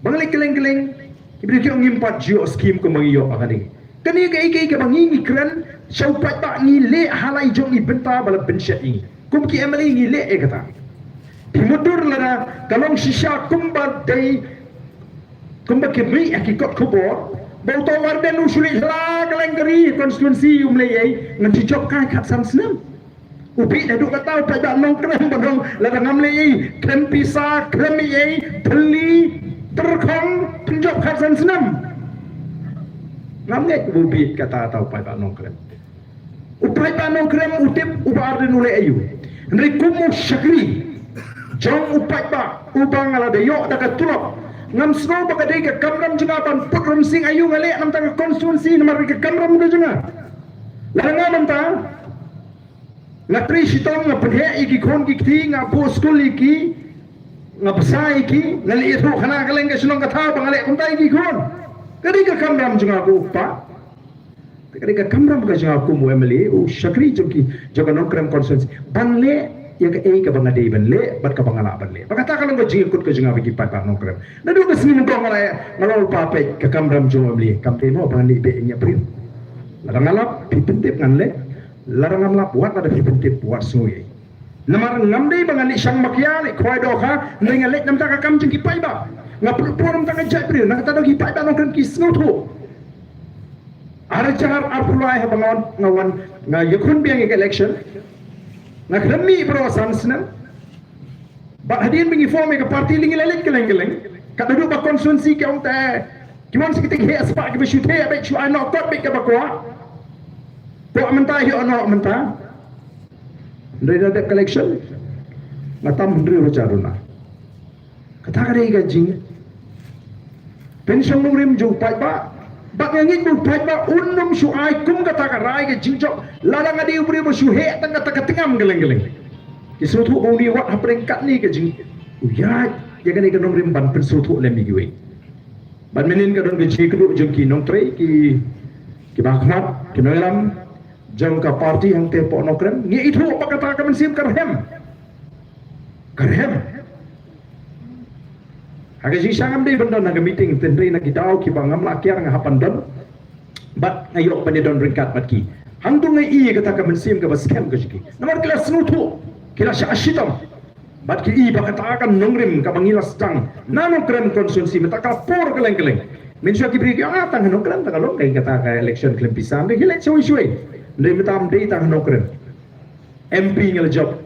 bangle keleng ibri ki ngimpat jio scheme ko mangiyo akadi kani ka AK ka bangi kren sau pat ba ni le halai jong I benta bala bensyak ini kum ki MLA ni le kata Pimudur lana kalong sisya kumbat day kembali akikot kubur bau tahu warden usulit lah kalengkeri konstituensi umlei ngan cicok kai kat sam senam upi dah duk tahu tak ada nongkrem badong ladang amlei krem pisa krem ei beli terkong penjok kat sam senam ngamnek upi kata tahu pai tak nongkrem upai tak nongkrem utip ubar den ule ayu rikumu syakri jong upai ba ubang ala deyok dakat tulok ngam snow bagadai ke kamram jengapan putrum sing ayu ngale nam tang konstituensi namar ke kamram ke jenga langa manta ngatri sitong ngaphe iki khon ki thi ngapu school iki ngapsa iki ngale itu khana kaleng ke sunong katha bangale kuntai iki khon kadi ke kamram jenga ku pa kadi ke kamram ke jenga ku mu emeli u syakri joki joga nongkrem konstituensi banle yang ke ka bangadai banle bat ka bangala banle bakata kalau ko jingkut ko jinga bagi pat nongkrem na do kesini mungko ngalol pape ke kamram jo emeli kamte no bangli be nya pri larang alap pipentip nganle larang amlap buat ada pipentip buat sui namar ngamdei bangali sang makyale khoi do kha ngalek nam ta ka kam jing ki pai ba ngapur puram ta ka jai pri na ta do ki pai ba nongkrem ki snotho ara char arpulai ha bangon ngawan nga yakun biang election nak remi bro sansna ba hadin bingi form ke parti lingilelik keleng-keleng kat duduk ba konstituensi ke ong ta kimon sekitik he aspa ke besute be chu ano kot be ke bakwa po menta hi ono menta ndai da collection ngatam ndri ro charuna kata kare ga jing pension mungrim ju pai ba bak ngit bu pai ba unum shu ai kum kata ka rai ga jing jok ladang adi ubri bo shu he tang kata tengam geleng-geleng kisutu uni wat hapreng kat ni ga jing uya ya kan ikan mungrim ban pensutu lem gi we ban menin ka don ga ji kudu jeng ki nong tre ki bakmat ki noelam jeng ka parti yang te po nokrem ngi itu apa kata ka mensim karhem Aga ji sangam dei bandon naga meeting tendrei na kitau ki bangam la kiar nga hapan don bat ngayok pani don ringkat bat ki hangtung ngai i kata ka mensim ka baskem ka jiki namar kila snutu kila sya ashitam bat ki i bakata akan nongrim ka bangilas tang nano krem konstituensi meta ka por keleng-keleng mensya ki bri ki tang nongkrem ta kalong dei kata ka election klem pisam dei hilek soi dei metam dei tang nongkrem MP ngel job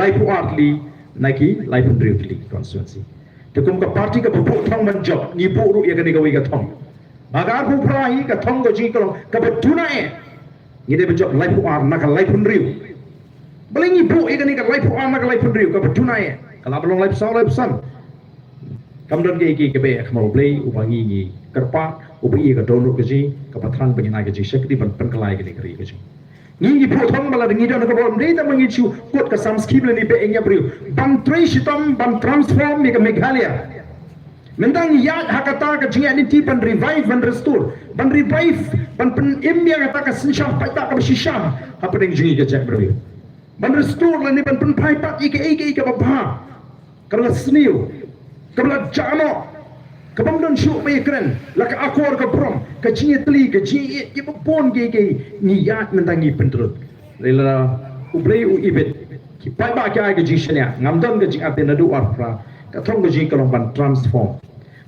life artly naki life driftly konstituensi Tukum ka parti ka bubuk thong man job ni buru ya gani gawi ka thong baga bu prahi ka thong go ji kalong ka betuna ni de job life ar na ka life riu belingi bu ya gani ka life ar na ka life riu ka betuna kala belong life saw life san kam don ge ke be khamo blei ubangi ni karpa ubi ka don ka ji ka patran bangina ka ji shakti ban pen kalai ka ni kri ka ji ni bu thong bala ngi don ka bom dei ta mangi chu kot ka sam scheme ni be enya briu ban trei shitam ban transform ni ka meghalaya mentang ya hakata ka jinga ni ti ban revive ban restore ban revive ban pen imya kata ka sinsham pai ta ka shisham apa ding jingi ka jak briu ban restore la ni ban pen pai pat ike ka ba kalau sniu kalau jamo kabam don shu be kren la ka akor ka prom ka jingi tli ka jingi ye pon ge ni yat mentangi pentrut lela ublei u ibet ki pai ba ka ga jishnya ngamdon ga jing ape na du arfra ka thong ga jing kalong ban transform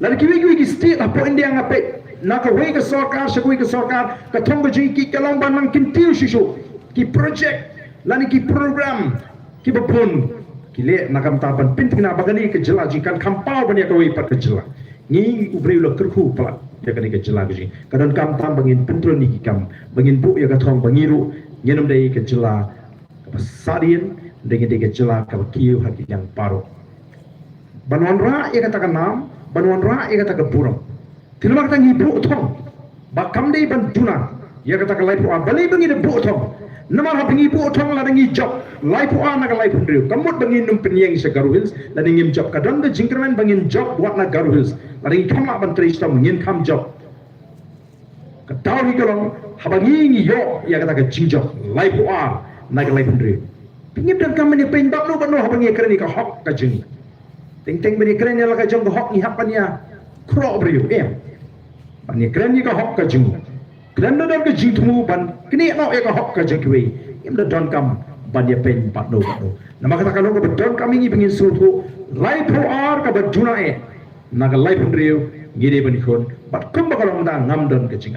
la ki wi ki state apo india ngape na ka we ka sarkar sa ka sarkar ka thong ga jing ki kalong ban mang kintiu shishu ki project la ni ki program ki bapun ki le nakam tapan pintina bagani ke jela jikan kampau bani ka we pat ke jela ni ubrei lo kerku pala ya kan ke jela gaji kadon kam tam bangin pentro ni kam bangin bu ya ka thong bangiru nyenom dei ke jela ka sadien dengan ke jela ka kiu haki yang paro banwan ra ya kata nam banwan ra ya kata buram tilmak tang ibu thong bakam dei ban tuna ya kata ka laipu bali bangin bu thong nama ha bingi bu thong la ngi job laipu na ka laipu riu kamut bangin num penyeng se Garu Hills la ngim job kadon de jingkerman bangin job buat na Garu Hills la ngi kama ban tristam ngin kam job ka taw hi kalong habangi ngi yo ya kata ka jing job laipu na ka laipu riu pingin dan kam ni pen bak no ban no habangi kerani ka hok ka jing ting ting bani kerani la ka jong ka hok ni hapania kro riu bani kerani ka hok ka jing kerana don ke jing tumu ban kini no ya ka hok ka jing kwe im da don kam ban ya pen bak no nama kata kalong ka don kam ngi bingin sutu laipu ka bajuna na ka laipu riu gini benikon bat kum bakalong da ngamdon ke jing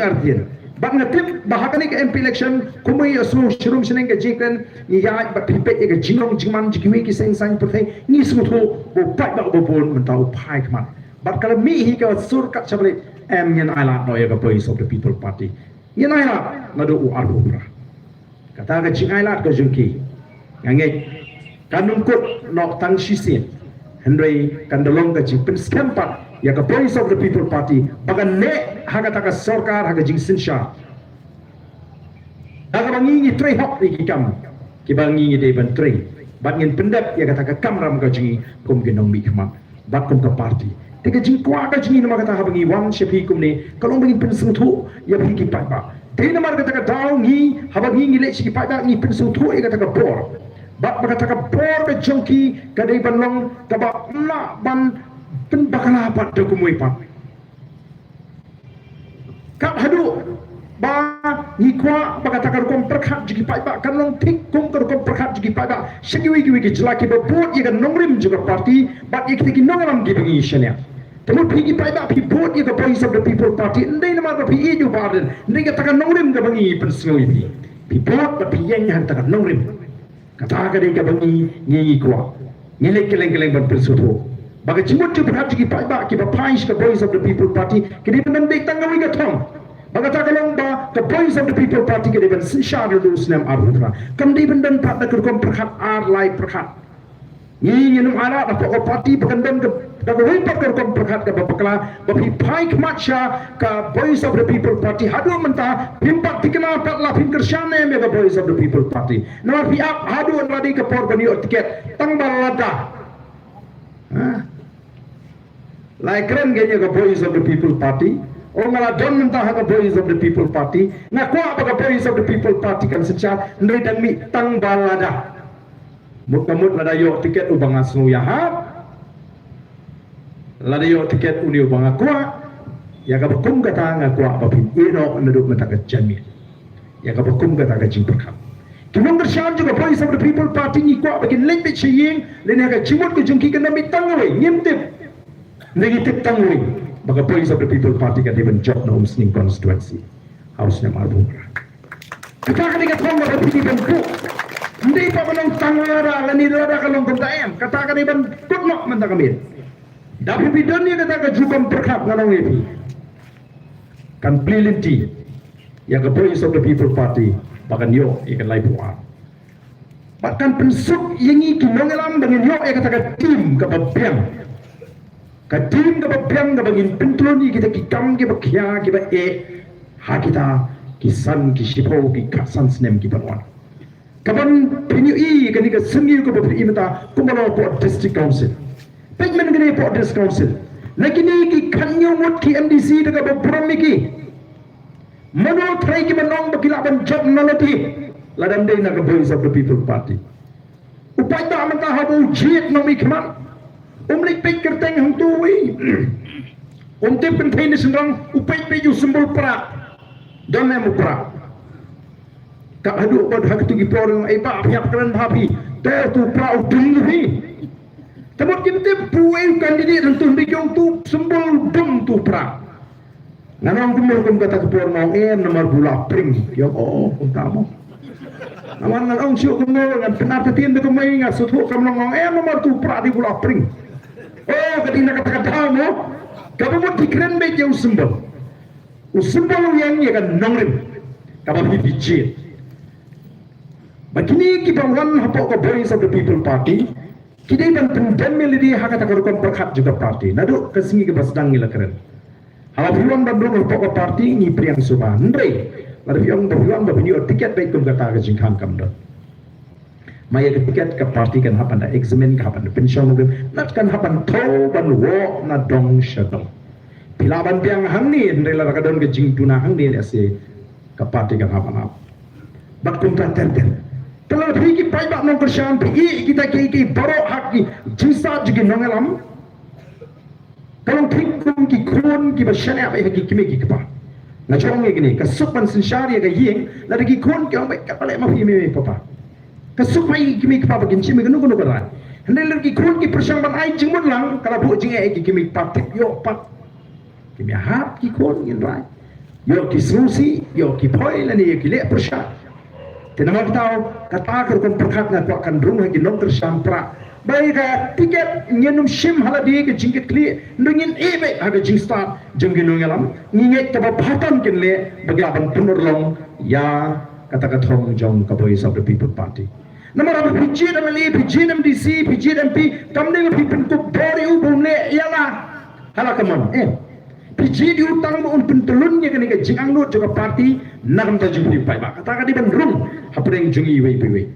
artian bat ngatip bahakani ke MP election kumui asu shirum sineng ke jikren ni ya bat pipet ke jinglong jingman jikiwi ki seng sang pertheng ni smutu bo pai ba bo bon mentau pai kman bat kala mi hi ka sur kat chabli em nyen ala no ya ka voice of the people party nyen ala ngado u arupra kata ka jing ala ka jungki ngange kanungkut nok tang shisin Henry kandalong ka jing penskampat ya ka voice of the people party bagan ne haga taka sarkar haga jing sinsha daga bangingi trei hok ni kikam ki bangingi de ban trei bangin pendap ya ka taka kamram ka jing kum genong mi kama bat kum ka party teka jing kwa ka jing nama kata habangi wan shepi kum ne kalong bangin pensung thu ya bhi ki pa ba te nama ka taka daw ngi habangi ngi le chi pa da ngi pensung thu ya ka taka bor bat baka taka bor ka jongki ka dei ban long ka ba na ban pen bakala pat de kumui pa kap hadu ba ni kwa baka takar kom perkhat jigi pai ba kan long thik kum kar kom perkhat jigi pai ba segiwi giwi ki jelaki ba bot ye kan nongrim juga party bat ye ki nongram gi bangi shania temu pigi pai ba pi bot ye ka voice of the people party ndai nama ba pi e ju baden ndai ka takar nongrim ga bangi pen sngoi pi bot ba pi yang han takar nongrim kata ka dei ka bangi ngi kwa ngilek keleng ban persuto baga jimut tu berhati ki pai ba ki ba pais the voice of the people party ki di ban dei tangawi ka thong baga ta kalong ba the voice of the people party ki di ban sishar du snam arbutra kam di ban dan pat da kom prakhat ar lai prakhat ni num ara da ko party bagan dan ka da ko wi pat kom prakhat ka ba pakla ba pi pai kmacha ka voice of the people party hadu menta pimpat tikna pat la pin kershane me the voice of the people party no pi up hadu ladi ka por bani tiket tang balada like keren gaya ka voice of the people party orang ngala don mentah ka voice of the people party ngaku apa ka voice of the people party kan secara ndai dan mi tang balada mut lada yo tiket ubang asnu ya ha lada yo tiket uni ubang akwa ya ka bakum kata ngaku apa pin ino nduk mata ka jami ya ka bakum kata ka jingpakam kimong bersam juga voice of the people party ni kwa bakin lembet chiying lene ka chimut ke jungki ka nami tangwe ngimtip negatif tangwi baka voice of the people party ka diban job na umsning constituency house na marbungra kita ka diga thong ba piti ban ku hindi pa manong tangwara lani rada ka long kumdaem kata ka diban kutno man ta kamit dapat bidon ni kata ka jukam perkhap ngalong epi kan plilinti ya ka voice of the people party bakan yo ikan lai puan bahkan pensuk yengi kinongelam dengan yo ya kata ka tim ka babiang kadim ka babyang ka bangin pentroni kita ki kam ki bakya ki ba e ha kita kisan ki shipo ki kasan snem ki banwan kaban pinyu i kani ka sengil ko bapri imata kumalo po district council pegmen gane po district council lakini ki kanyo mot ki MDC daga babram ki mano try ki banong bakila ban job nalati ladam dei na ka voice of the people party upay da amanta habu jit no mi kman umlik pek kerteng hang tuwi umtip pentain senrang upay peju sembul pra dan nemu pra ka hadu bad hak tu giporong ai ba pihak kran bhapi te tu pra udung ni temot kinte puai kandidat tentu ndikong tu sembul dum tu pra nanang kumur kum kata kepor mau nomor gula pring yo untamo awan nang siu kumur ngan penar tetien de kumai ngat sutu kam nang nomor tu pra di gula pring oh ketika kata-kata mo kamu mau dikeren beja usembol yang ya kan nongrim kamu bijit begini kita ulang hapok ke voice of the people party kita dan pendemil di hak kata korban perkat juga party nadu kesingi ke basdang ngila keren hawa bilang bandung hapok ke party ni priang subah ndre lalu bilang babinyo tiket baik kum kata ke jingkang kamdot maya tiket ke party kan hapan da examen hapan da pension mungkin nat kan hapan tau ban wo na dong shadong pilaban piang hangni ndela ka don ke jing tuna hangni ase ke party kan hapan ap bak kum ta ter kalau pergi pai bak nong kerjaan pergi kita ki baro hak ki jisa juga nongelam kalau kum ki kun ki bashane apa ki kimi ki kapa na chong gini kasupan sinshari ga ying la ki kun ki om ka pale ma fi me papa kasuk mai kimi ka bagin chimi gnu gnu bara Hendak lagi kun ki persang ban ai jing mun lang kalau bu jing ai ki kimi patip yo pat kimi hap ki kun ngin rai yo ki susi yo ki poi la ni ki le persang tenama kita kata kerukun perkat na ko kan rung ki nom ter sampra bai ka tiket ngenum shim hala di ke jing ki kli ndungin ebe aga jing start jing gi nungalam nginget ta bhatan kin le bagaban punurlong ya kata kathong jong ka voice of the people party Nama rabu pijit MLA, pijit MDC, pijit MP, kamne pipin ko bori ubune yala hala kaman pijit utang mo untulun nya kani ka jingang no juga parti nakam ta jumpi pai ba kata ka di bandrung hapreng jungi wei wei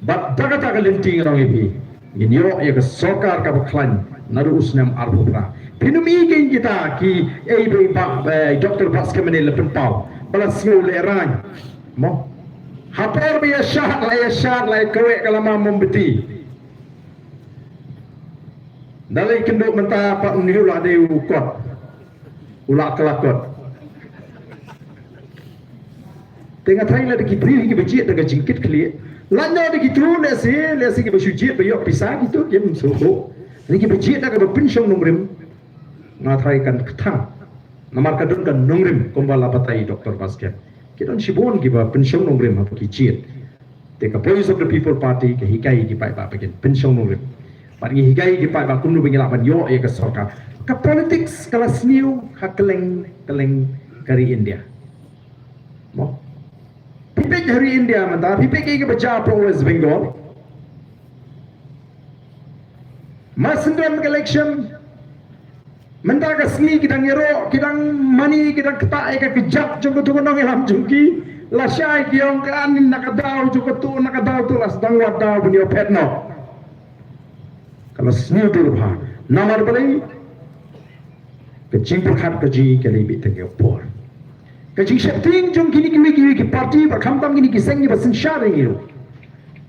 bat daga ta ka lenting rong ipi inyo ya ka sokar ka baklan naru usnam arbubra pinumi ken kita ki ei ba Dr. Baskamane lepen pau balasio le ran mo Hapor biya syah la kowe kalama membeti. Dalai kenduk menta pak uniu la de ukot. Ulak kelakot. Tengah thai la de kibri ki bejit de jingkit kli. Lanya de kitu le se ki besujit be yok pisah gitu kem soho. Ni ki bejit da ka pinsong nungrim. Ngathai kan kthang. Namar kadun kan nungrim kombala patai Dr. Baskem. Kita sibon giba pensiun nongrim apa kicit. Teka voice of the people party ke hikai di pai ba bagian pensiun nongrim. Pagi hikai di pai ba kumnu bengilak ban yo ya ke sorka. Ke politics kelas new hakeleng kari India. Mo. Pipek hari India mata pipek ke baca pro West Bengal. Masendram election Menta ka sni kidang yero kidang mani kidang keta eka kejap jong tu nong elam jungki la syai kiong ka anin nakadau jong tu nakadau tu las dang wadau bunyo petno kalau sni tu bha namar balai kecing perkhat kaji kali bit tenge por kecing shapting jong kini ki parti ba khamtam kini ki sengi ba sin sharing yo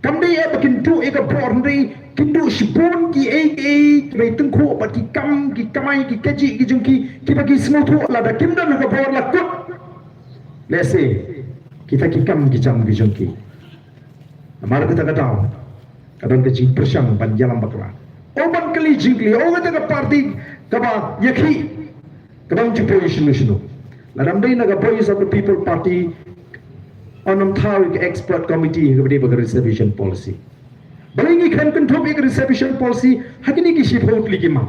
kamdei e bakin tu eka por ndei kindu shibon ki bai tengko bat ki kam ki kamai ki kaji ki jungki ki bagi semua tu la da kimdan ka bawar la kut lese kita ki kam ki jam ki jungki amar kita kata kadang ke jing persang ban jalan bakla oban kali jingli o kata ka parti kaba yakhi kadang ju position nishno la dam dei na ka voice of the people party onam thau expert committee ke bagi reservation policy Balingi kan control ek reservation policy hakini ki shipot ligi ma.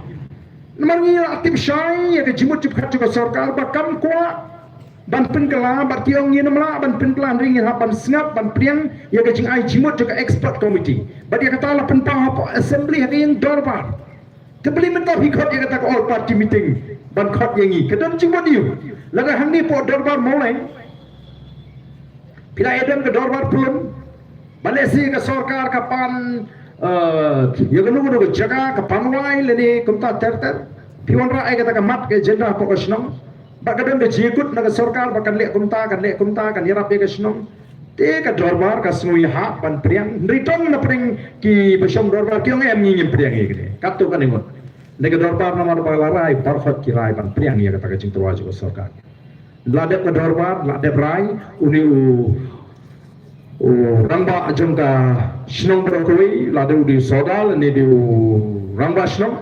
Namangi aktif syai ya ke jimut jipkat juga sarkar bakam kwa ban penkala bat tiong ni namla ban penkala ring ban snap ban priang ya ke jing ai jimut juga expert committee. Bat ya kata la pentang apa assembly hakini dorbar. Kebeli mentah hikot ya kata all party meeting ban khot yang ni kedam jimut yu. Laga hangni po dorbar molai. Pila edam ke dorbar pulun Malaysia ke sarkar kapan ya ganu ke jaga kapan wai leni kumta ter piwan ra ai kata mat ke jenda ko snong bakadam de jikut na sarkar bakan le kumta kan yarap ke snong te ka dorbar ka snui ha ban priang return na pring ki besom dorbar kiong em ngim priang ye katu kan ingot de ka dorbar na mar balarai parfat ki rai ban priang ye kata ka jing tuwa jo sarkar ladep ka dorbar ladep rai uni ramba ajungka snong brokoi ladu di sodal ne di ramba snong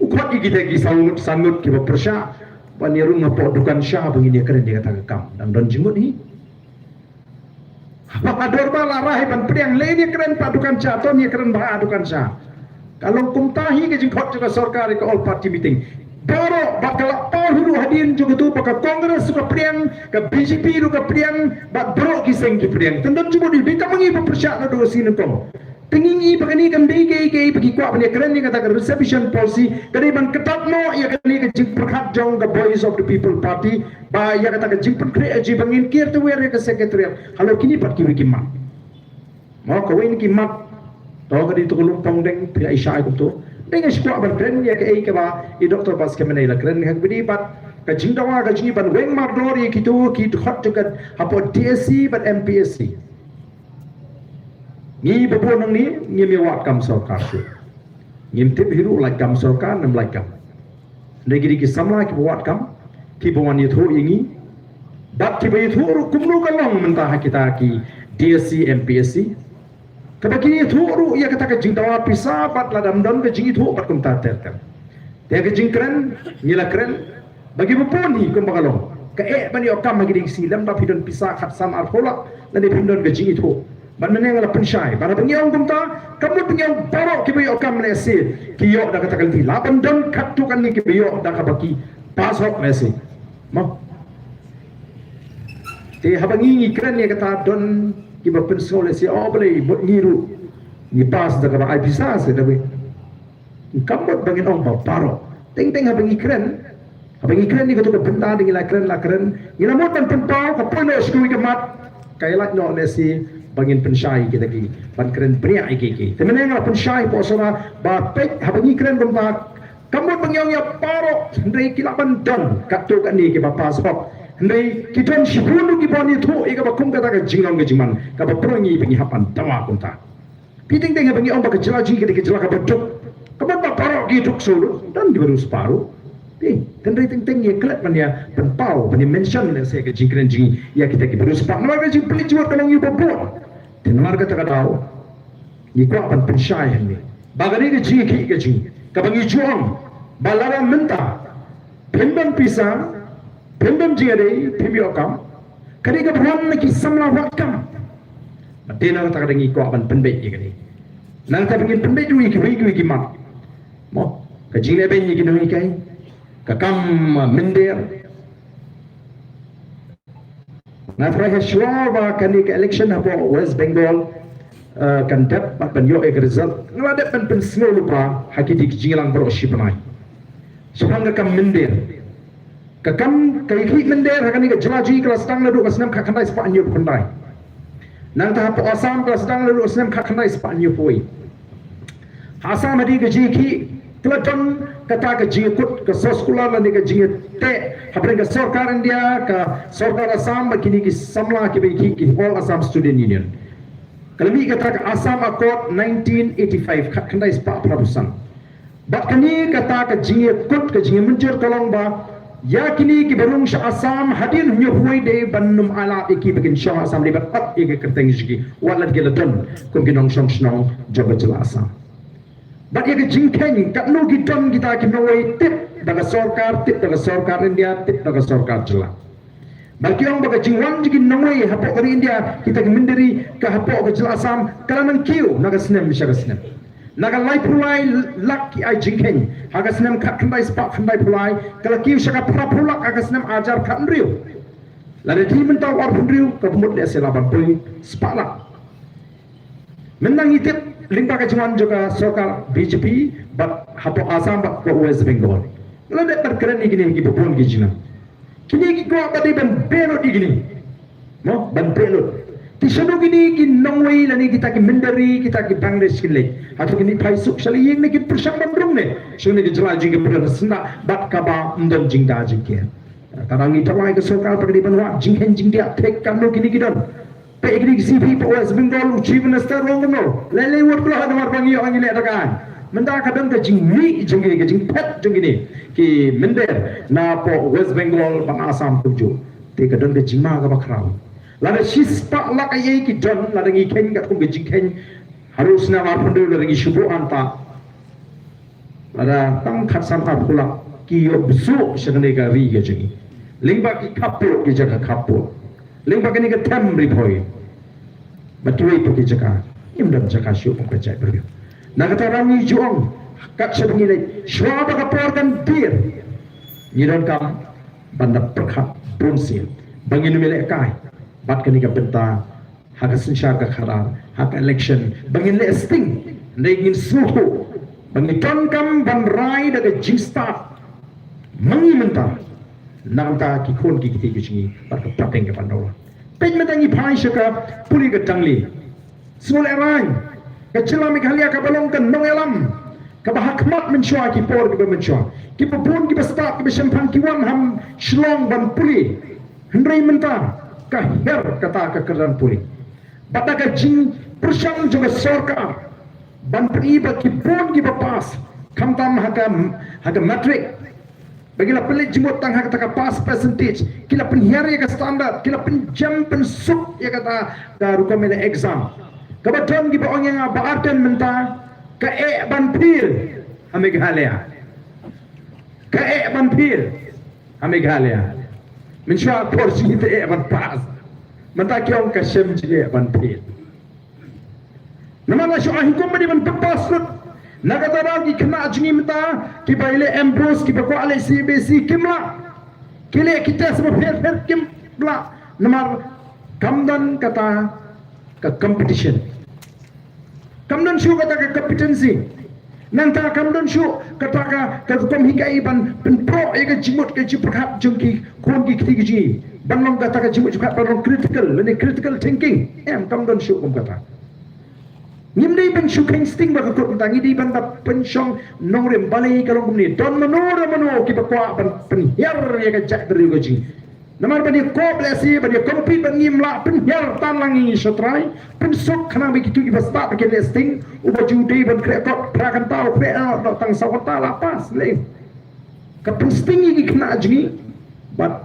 ukot kita ki sangut ki bersya paniru ngapo dukan syah begini keren dia kata kam dan don jimut ni apa dorba larah ban priang le ni keren padukan syah ton ni keren ba adukan syah kalau kumtahi ke jingkot juga sarkar ke all party meeting Boro bakal hulu hadirin juga tu bakal kongres suka priang ke BJP suka priang bak bro kiseng ki priang tendon cuma di bita mengi bersyak na do sini kong tingingi bagani kan dei ke bagi kuat bani keren ni kata reservation policy kani ban ketat mo ya kani ke jing perkhat jong the voice of the people party ba ya kata ke jing perkre ji bangin kier tu wer ke secretariat halo kini pat ki mat mo ko wen ki mat to kadi tu lumpang deng pria isya ko tu dengan sebuah berkeren ya ke ba i Dr. Baskamane la keren hak bidi bat ka jingdawa ka jingi ban weng mardori kitu ki hot juga hapo DSC bat MPSC ni bebo nang ni mi wat kam sarkar su ngim tip hiru like kam sarkar nam like kam negeri ki samla ki wat kam ki bawan yitho ingi bat ki bayitho kumnu kalong mentah kita ki DSC MPSC Kabagi itu ru ia kata ke jing tawa pisa pat ladam don ke jing itu pat kum ta ter. Dia ke jing keren, nyila keren. Bagi bepon hi kum bakalong. Ke bani okam bagi ding silam ta pidon pisa khat sam ar hola dan dia pindon ke jing itu. Ban meneng ala pensyai. Bana pengyong kum ta, kamu pengyong barok ki bayo okam lesi. Ki yo da kata kalti lapan don khat tu kan ni ki bayo da kabaki pasok lesi. Mau te habangi ngi keren ni kata don ki ba pensol si boleh buat ngiru ni pas da ka ai bisa se da be kamot bangin ong ba paro ting habangi keren ni ka to ka benda ding la keren ni la motan pentau ka pono skui ka mat kai lak no le si bangin pensyai kita ki ban keren pria iki te meneng la pensyai po sora ba pek habangi keren benda kamot bangyong ya paro ndai ki la ban don ka to ka ni ki ba pasok Ndai kita sibunu ki bani tu ika ba kum kata ka jingong ke jiman ka ba prongi pingi hapan tawa kunta. Piting tengah pingi omba ke jelaji ke jela ka ba duk. Ka ba paro ki duk solo dan di baru separuh. Ting tendai ting ye klet man ya penpau pani mention le se ke jingren jing ya kita ki baru separuh. Nama ka jing peli jiwa kalong yu babot. Tenmar kata ka tau. Ni kwa pan pensyai ni. Bagani ke jing ki ke jing. Ka bangi juang balara menta. Pembang pisang Pembam jingade pembi okam kani ka bhwan na ki samla wakam matena ta kadangi ko aban penbe ikani nang ta bingin penbe ju ki mat mo ka jingle ben ni ki no kai ka kam mender na fra ka shwa ba kani ka election hapo West Bengal kan dap ban yo ek result ngala dap pen snow lupa hakiti ki jinglang bro shipanai shanga kam mender Kakam kai mender hakani ka jelaji kelas tang lalu asnam kakandai sepanyo kandai. Nang tahap asam kelas tang lalu asnam kakandai sepanyo poi. Asam hadi ka jiki kelaton kata ka jikut ka sekolah lani ka jingit te hapren ka sarkar India ka sarkar Assam kini ki samla ki ki all Assam Student Union. Kalami kata ka Assam Accord 1985 kakandai sepa prabusan. Bat kani kata ka jingit kut ka jingit muncul kolong ba yakini ki barung sha Assam hadin nyu huai de bannum ala iki begin sha Assam de bat iki kerteng jigi walat gelaton kum ginong shong snong joba jela Assam bat ye ki jingkeng kat no gi don kita ki noi tip daga sarkar India tip daga sarkar jela bagi orang baga jingwan jigi noi hapo kari India kita ki menderi ka hapo ka jela Assam kalanan kiu naga snem misha snem naga lai pulai laki ai jingkeng haga snem kat kandai spak kandai pulai kala kiu shaka prapulak haga snem ajar kat nriu lada di mentau war nriu ka pemut dia selaban pui spalak menang itip lingpa ka jingwan juga sokal BJP bat hapo Assam bat ko West Bengal lada terkeren ni gini ki bopon ki jina kini ki ko tadi ban belot gini mo ban belot Tisano gini ki nongway lani kita ki mendari kita ki Bangladesh kile atau kini paisuk shali yeng ni ki persang bandrung ne so ni ki jela jing ki pura senda bat kaba ndon jing da jing ke tarangi tawai ke sokal pagdi banwa jing hen jing dia tek kanu kini ki don pe gini ki CP West Bengal chief minister rongono lele wot kula hadamar bangi ang ile dakan menda kadang ke jing ni jing ki jing pet jing ni ki mender na po West Bengal bang Assam tuju te kadang ke jing ma ka bakrau lada sispa lak ayai ki don lada ngi ken kat kum gejing ken harus na marpundu lada ngi shubu anta lada tang khat sam ka pula ki yo bsu shagne ka ri ge jingi lingba ki kapo ki jaga kapo lingba ni ka tam ri phoi batui to ki jaga imdam jaga shu ko jai ber na kata rami juang kat shabangi le shwa ba ka por kan dir ni don kam banda prakhat bronsil bangin mele kai bat kani ka benta haka sensyar ka kharar haka election bangin le sting legin suhu bangin ton kam ban rai daga jista mangi menta nangta ki khon ki kiti ki bat ka pateng ka pandawa pej metangi phai shaka puri ka tangli smol erang ka chilami khalia ka balong kan nongelam ka bahakmat menchua ki por ki menchua ki popun ki basta ki besempang ki wan ham shlong ban puli hendrai menta kahir kata kekeran puli bata ka jing persang juga sarkar ban priba ki pon ki bapas kamtam haka matric bagila pelit jimut tang haka taka pass percentage kila penhiari ka standard kila penjam pensuk ya kata da rukamele exam Kebetulan kita orang yang berarti mentah ke Banpir, Meghalaya. Ke Banpir, Meghalaya. Mensyuat porsi itu Banpas. Mentah kiong kasem je Banpir. Nama nasyuah hukum di Banpas. Nagata lagi kena jengi mentah kita ile Ambrose kita ko ale CBC kimla. Kile kita semua fair kimla. Nama kamdan kata ke competition. Kamdan syu kata ke competency. Nanta kamdan syu kata ke kom hikai ban pro ya ke jimut ke jiprhat jengki kon ki kiti ji. Ban long kata ke jimut juga ban critical, ini critical thinking. Kamdan syu kom kata. Ngimdai ban syu kain sting ba ko tangi di ban ta pensyong nongrem balai kalau kumni. Don mano ki ba kwa ban penhiar ya ke jak dari goji. Namar bani ko blesi bani komplit bani mla penhiar talangi syatrai pensok kana begitu ki basta ke listing uba judi ban krekot prakan tau kre tang sawata lapas le ka pensting ki kena ajni bat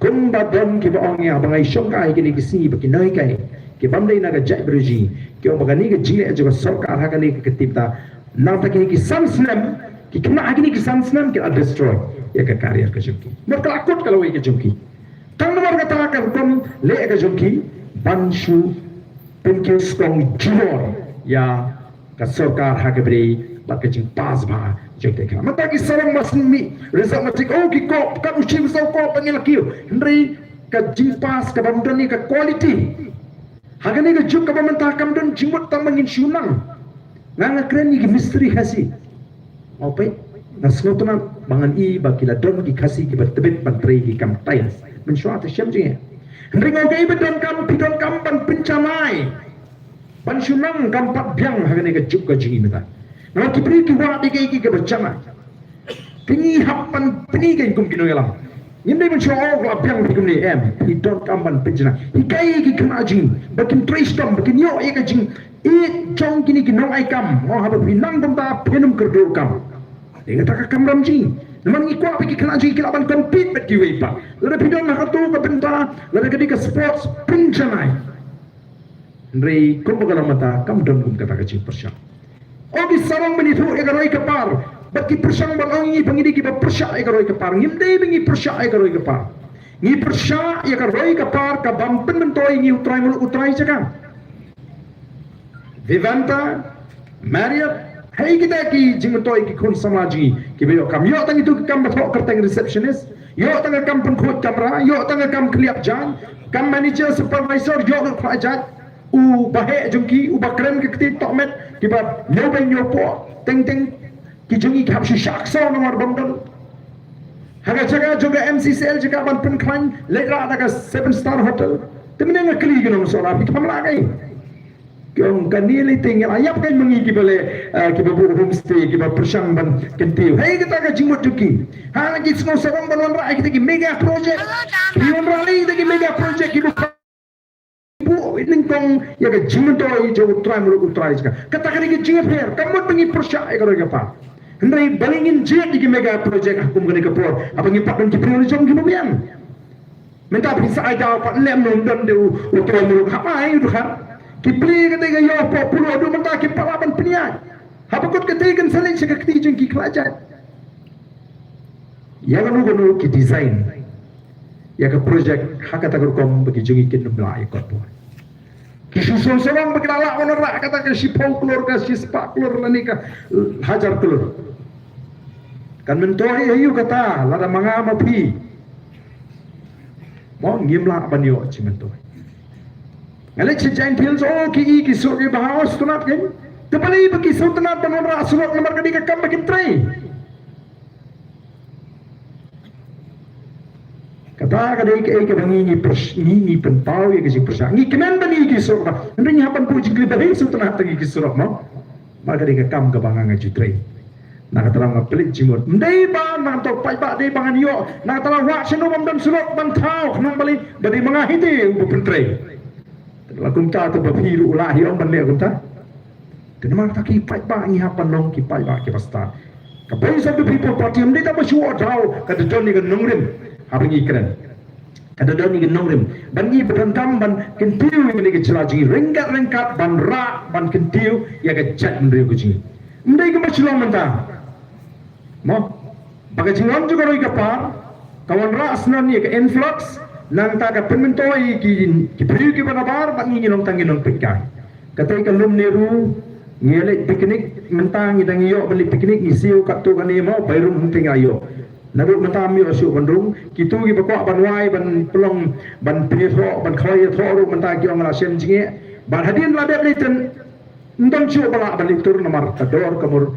kun badon ki ba ongya bangai syongkai ki kisi baki noi kai ki bamdai naga jak beruji ki bagani ki jile juga sarkar hakani ki ketipta nanta ki sansnam ki kena agni ki sansnam ki destroy ya ka karya ka jumki merkelakut kalau ke jumki tang nomor katakan kom le ka jumki banshu penkis kong jilor ya ka sarkar hakabri bak jing pas ba jekte ka mata ki sarang masmi result matik oh ki ko ka usim so ko pangil kiyo ndri ka jing pas ka bamdani ka quality Hagani ke juk kaba mentah kamdon jimut tang mangin syunang. Nganga keren ni misteri khasi. Opai nasnotuna mangan I bakila don ki khasi ki bertebet bantrei ki kam tayas. Mensyuat syam je. Hendring okai bedon kam pidon kam ban pencamai. Ban syunang kam pat biang hagani ke juk ka jingi meta. Nama ki pri ki wa di ki ke bercama. Pini hapan pini ke kum kino yalam. Ini mencoba lah biang di kini hidon kamban penjana hikai ki kena jing bakin trace dom bakin yo ia jing jong kini kino ai kam mau habis binang benda penum kerdo kam dia kata kam ram jing naman ikwa bagi kena jing kilaban compete bet kiwe pa lada hidon nak tu ke benda lada kedi ke sports penjana Ndri kumpulan mata kam don kum kata kecil persyak ogi sarang menitu egaroi kepar Bagi persang balangi pangidi ki persya ai karoi kapar ngimdei bengi persya ai karoi kapar ngi persya ya karoi kapar ka bampen mentoi ngi utrai mulu utrai cakang Vivanta Marriott hai kita ki jingmentoi ki kun samaji ki belo kam yo tang itu kam bathok kerteng receptionist yo tang kam penkhot kamera yo tang kam kliap jan kam manager supervisor yo khwa jat u bahe jungki u bakrem ki kti tokmet ki ba nyoben nyopo teng ki jungi ki habsi syaksa nomor bondol haga jaga juga MCCL juga ban penklan lera daga 7-star hotel temene ngakli gino sora pi pamla kai kyong kanili tinggal ayap kan mengi ki bole ki babu homestay ki ba persang ban kentiu hey kita ka jimut juki ha lagi sno sarang ban rai kita ki mega project ki rai kita ki mega project ki bu ini kong ya ka jimut doi jo utrai mulu utrai juga kata kali ki jimut her kamut mengi persya e karo apa Hendai balingin jet di mega project aku mengenai kepor. Apa ngipak dan kipri jom kibumian. Minta bisa aja pak lem nom dan du utoi muluk apa itu kan. Kipri ketika yo populo du minta kipalaban peniat. Apa kot ketika saling sekati jengki kelajat. Ya kan ugono ki design. Ya ke project hakata kom bagi jengi kin mela ikot po. Kisusun sorang bagi lalak onorak kata ke si folklore ke si spak klor lani ke hajar klor. Kan mentoi ayu kata lada manga mapi mau ngimla banyo ci mentoi ngale ci jantil so ki so ki bahawas tunat kan tepali bagi so tunat banon ra surat nomor kadi ka kam bakin tray kata kadai ke bangi ni pentau ya ki persa ni kemen bani ki so ba ndri hapan pu jingli bari so tunat tagi ki surat mo maka kadi ka kam ka banganga ci tray nak terang pelik jimut ndai ba nak tok pai ba dei bangan yo nak terang wa seno bam dan sulok ban thau nang bali badi mangahiti bu pentre la kun ta to bapi ru la hi om ban le kun ta kenama taki pai ba ngi hapan long ki pai ba ki pasta ka bai sa the people party ndai ta ba shu thau ka de joni ka nungrim ha ngi kren Kadang-kadang ni genong rim. Ban ni berendam ban kentiu ni ke jelaji. Rengkat ban rak ban kentiu ya ke cat mendri kuji. Mendai ke macam mentah. Mo. Bagai jingon juga roi kapar. Kawan rak senan ni ke influx. Nang ta ke penmentoi ki priu ki banabar ban ni nong tanginong pikai. Katai ke lum niru ngelek piknik mentang ngidang iyo beli piknik ngisiu kat tu kan ni mau bayrum hunting ayo. Naruk mentami asyuk bandung kitu gi bakwa banwai ban pelong ban pinitro ban khoi tro ru mentang ki ongla sem jinge ban hadin labek liten ndong chu bala ban litur nomor tador kamur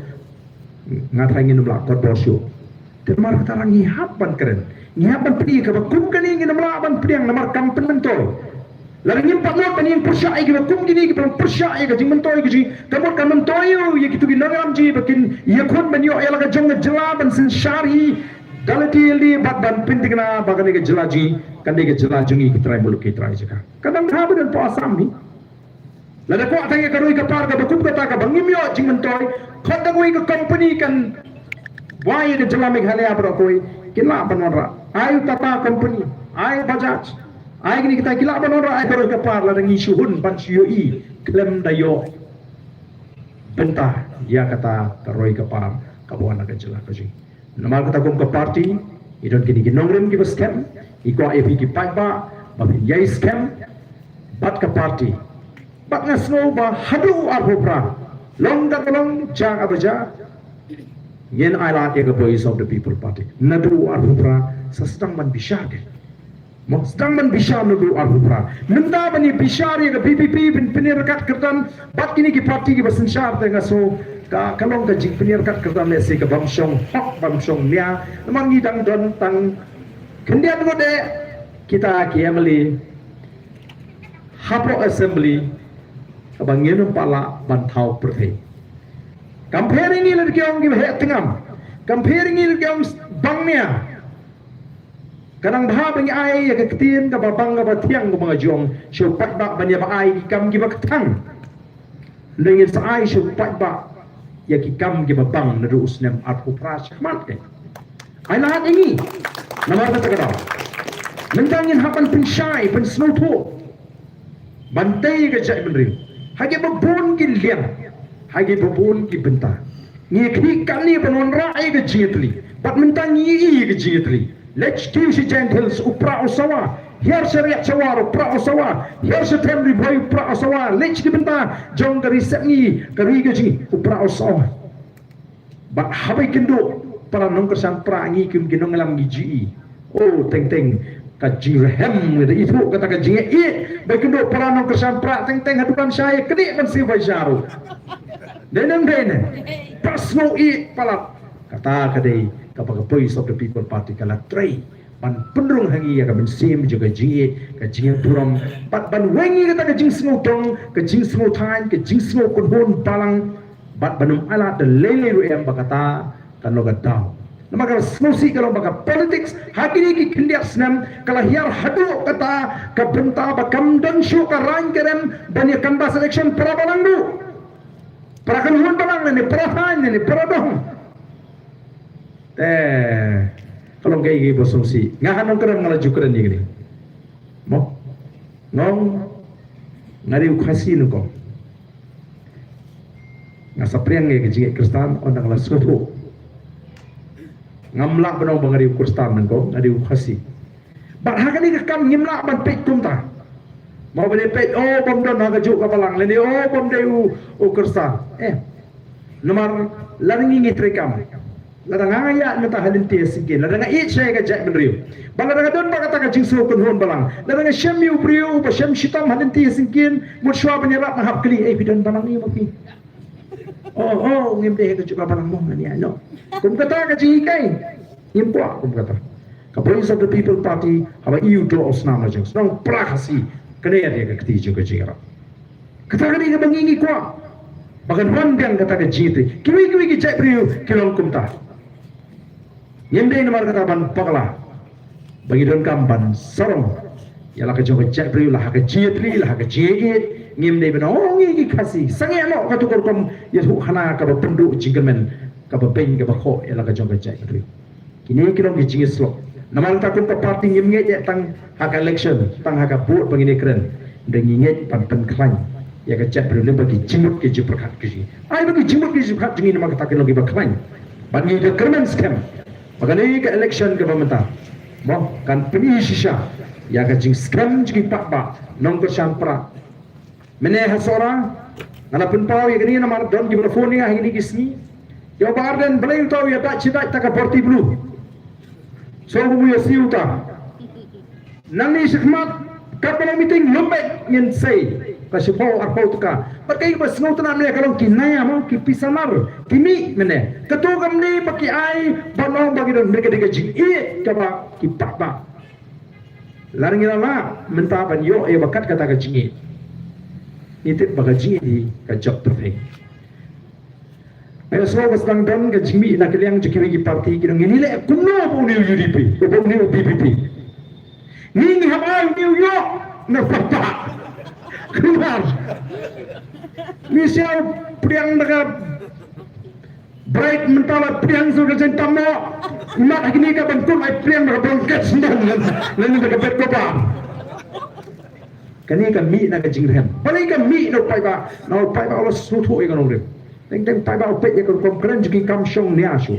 ngatangin nomla kor bosyo temar katarang ihap ban keren ihap ban pedi ka bakum kan ingin nomla ban pediang nomor kampen mentoi laring impat lot kan ing persyai ki bakum gini ki pelong persyai ka jing mentoi ki kamur kan mentoi ya kitu gi nangam ji bakin ya khon ban yo ya laga jong jela ban sin syari Galati li bat ban pinting na bagan ke jelaji kan ke jelajungi ke trai muluk ke trai jaka kadang habu dan puasam ni lada ko atang ke roi ke par ka bakum kata ka bangim yo jing mentoi khotang wi ke company kan wai ke jelame khale abro koi kila banora ayu tata company ayu bajaj ayu ni kita kila banora ayu roi ke par lada ngi shuhun ban syui klem dayo bentah dia kata ka roi ke par ka buana ke jelaka ji Nama kata kum ke parti, idon kini ginong rem ki scam, iko epi ki paiba, babin yai scam, bat ke parti, bat ngasno ba hadu arbopra, long dakolong jang abaja, yen ailat ke voice of the people party, nadu arbopra, sestang man bishar ke, mo sedang man bishar nadu arbopra, nenda bani bishar ke PPP bin penirakat kertan, bat kini ki parti ki basensyar tengah so. Kalong ka jing penir kat kerta lesi ke bamsong hok bamsong nia memang ngidang don tang kendian ngode kita kiamli hapo assembly abang yenum pala bantau perhe comparing il kiong gi he tengam comparing il kiong bangnia kanang bha bang ai ya ke ketien ka babang ka batiang ka mga jong syo pat ba banya ba ai kam gi ba ketang lengin sa ai syo pat ba ya ki kam ki babang na ruus nem arpu prasyak mat ke ay lahat ini namar na tagadaw nandangin hapan pinsyay pan snowto bantay ka jay benring hagi babon ki liang hagi babon ki benta ngi ki kali panon rai ka jingitli pat mentang ngi ka jingitli let's do si gentles upra usawa here syariat sawar upra usawa here se temri boy upra usawa let's ki benta jong dari sengi kari ka jingi upra usawa ba habai kendo para nong kersan prangi kim ginong lam gi oh teng teng ka jirhem de itu kata ka jinge i ba kendo para nong kersan pra teng teng hadukan saya kedi man si bajaru deneng pasno i pala kata kadai kapag voice of the people party kala tray pan pendrung hangi ya ka bensim juga jinge ka jinge puram pat ban wengi kata ka jing snow tong ka jing snow time ka jing snow kunhon palang bat banum ala de lele ru em bakata kan lo gadau nama ka snow si kalau baka politics hakini ki kindiak snam kala hiar hadu kata ka benta bakam dan shu ka rain kerem bani kan bas election para balangu para kan hun balang ni para han ni para dong kalau kayak gini bosong si ngahan nong keren ngalah jukren ni gini mo nong ngari ukasi nuko ngasapriang ngai kejinge kristan onang la soto ngamlak benong bangari kristan nuko ngari ukasi bat hakani kam ngimlak ban pek kumta mau beli pek oh bom don haga juk kapalang leni oh bom deu o kristan nomor laringi ngitrekam ladang ayat mata halin tia singkin ladang it saya ka jai benriu baladang don ba kata ka jingso kunhon balang ladang syam yu briu ba syam shitam halin tia singkin mut shwa penyerap mahap kali bidan balang ni maki oh ngimde ka juga balang mo ni ano kum kata ka jikai impwa kum kata ka voice of the people party haba iu do osnama jing nang prakasi kene dia ka kti juga jingra kata ka ni ka bangingi kwa bagan wandang kata ka jite kiwi ki jai briu kilong kumta Yemde nomor kata ban pakla bagi don kampan sarong ya lah kejong kecak beri lah kejitli lah kejit yemde bena oh ngi kasih sange lo katu korkom ya hu hana ka penduk jingmen ka beng ka bakho ya lah kejong kecak beri kini kilo ki jingis lo Namal takun pa party ngimnget ya tang hak election, tang hak vote pengini keren. Dan nginget pan klan. Ya kecap belum bagi jimut ke jiperkat ke ji. Ai bagi jimut ke jiperkat jingin nama katakan lagi baklan. Bagi ke kerman scam. Makanya ke election ke pemerintah. Mau kan peni sisa. Ya ke jing scam jing pak nong ke sampra. Mene hasora ngalapun pau ya kini nama don di telefon ni hari ni kisni. Ya barden belai tahu ya tak cita tak parti blue. So bu ya siu ta. Nani sikmat kapal meeting lembek ngin say. Kasi pau arpau tuka. Pakai bas ngau tanah ni kalau kinaya mau kipisamar kimi mene. Ketukam ni pakai ai banong bagi don mereka dikajing. Kaba kipapa. Larang lama mentah ban yo bakat kata kajing. Nitip bagajing di kajak perfect. Ayo semua basang don kajing nak kaliang jekiri parti kira ngini le kuno pun ni UDP, pun ni PPP. Ni hamal New York na papa. Keluar. Misal priang dekat bright mentala priang sudah centamo. Mak ini ke bentuk ai priang dekat bangkat sendan lain dekat bed kopa. Kani kan mi nak jingren. Paling kan mi no pai ba Allah sutu e kan orang. Teng pai ba opet ya kan keren juga kam syong ni asu.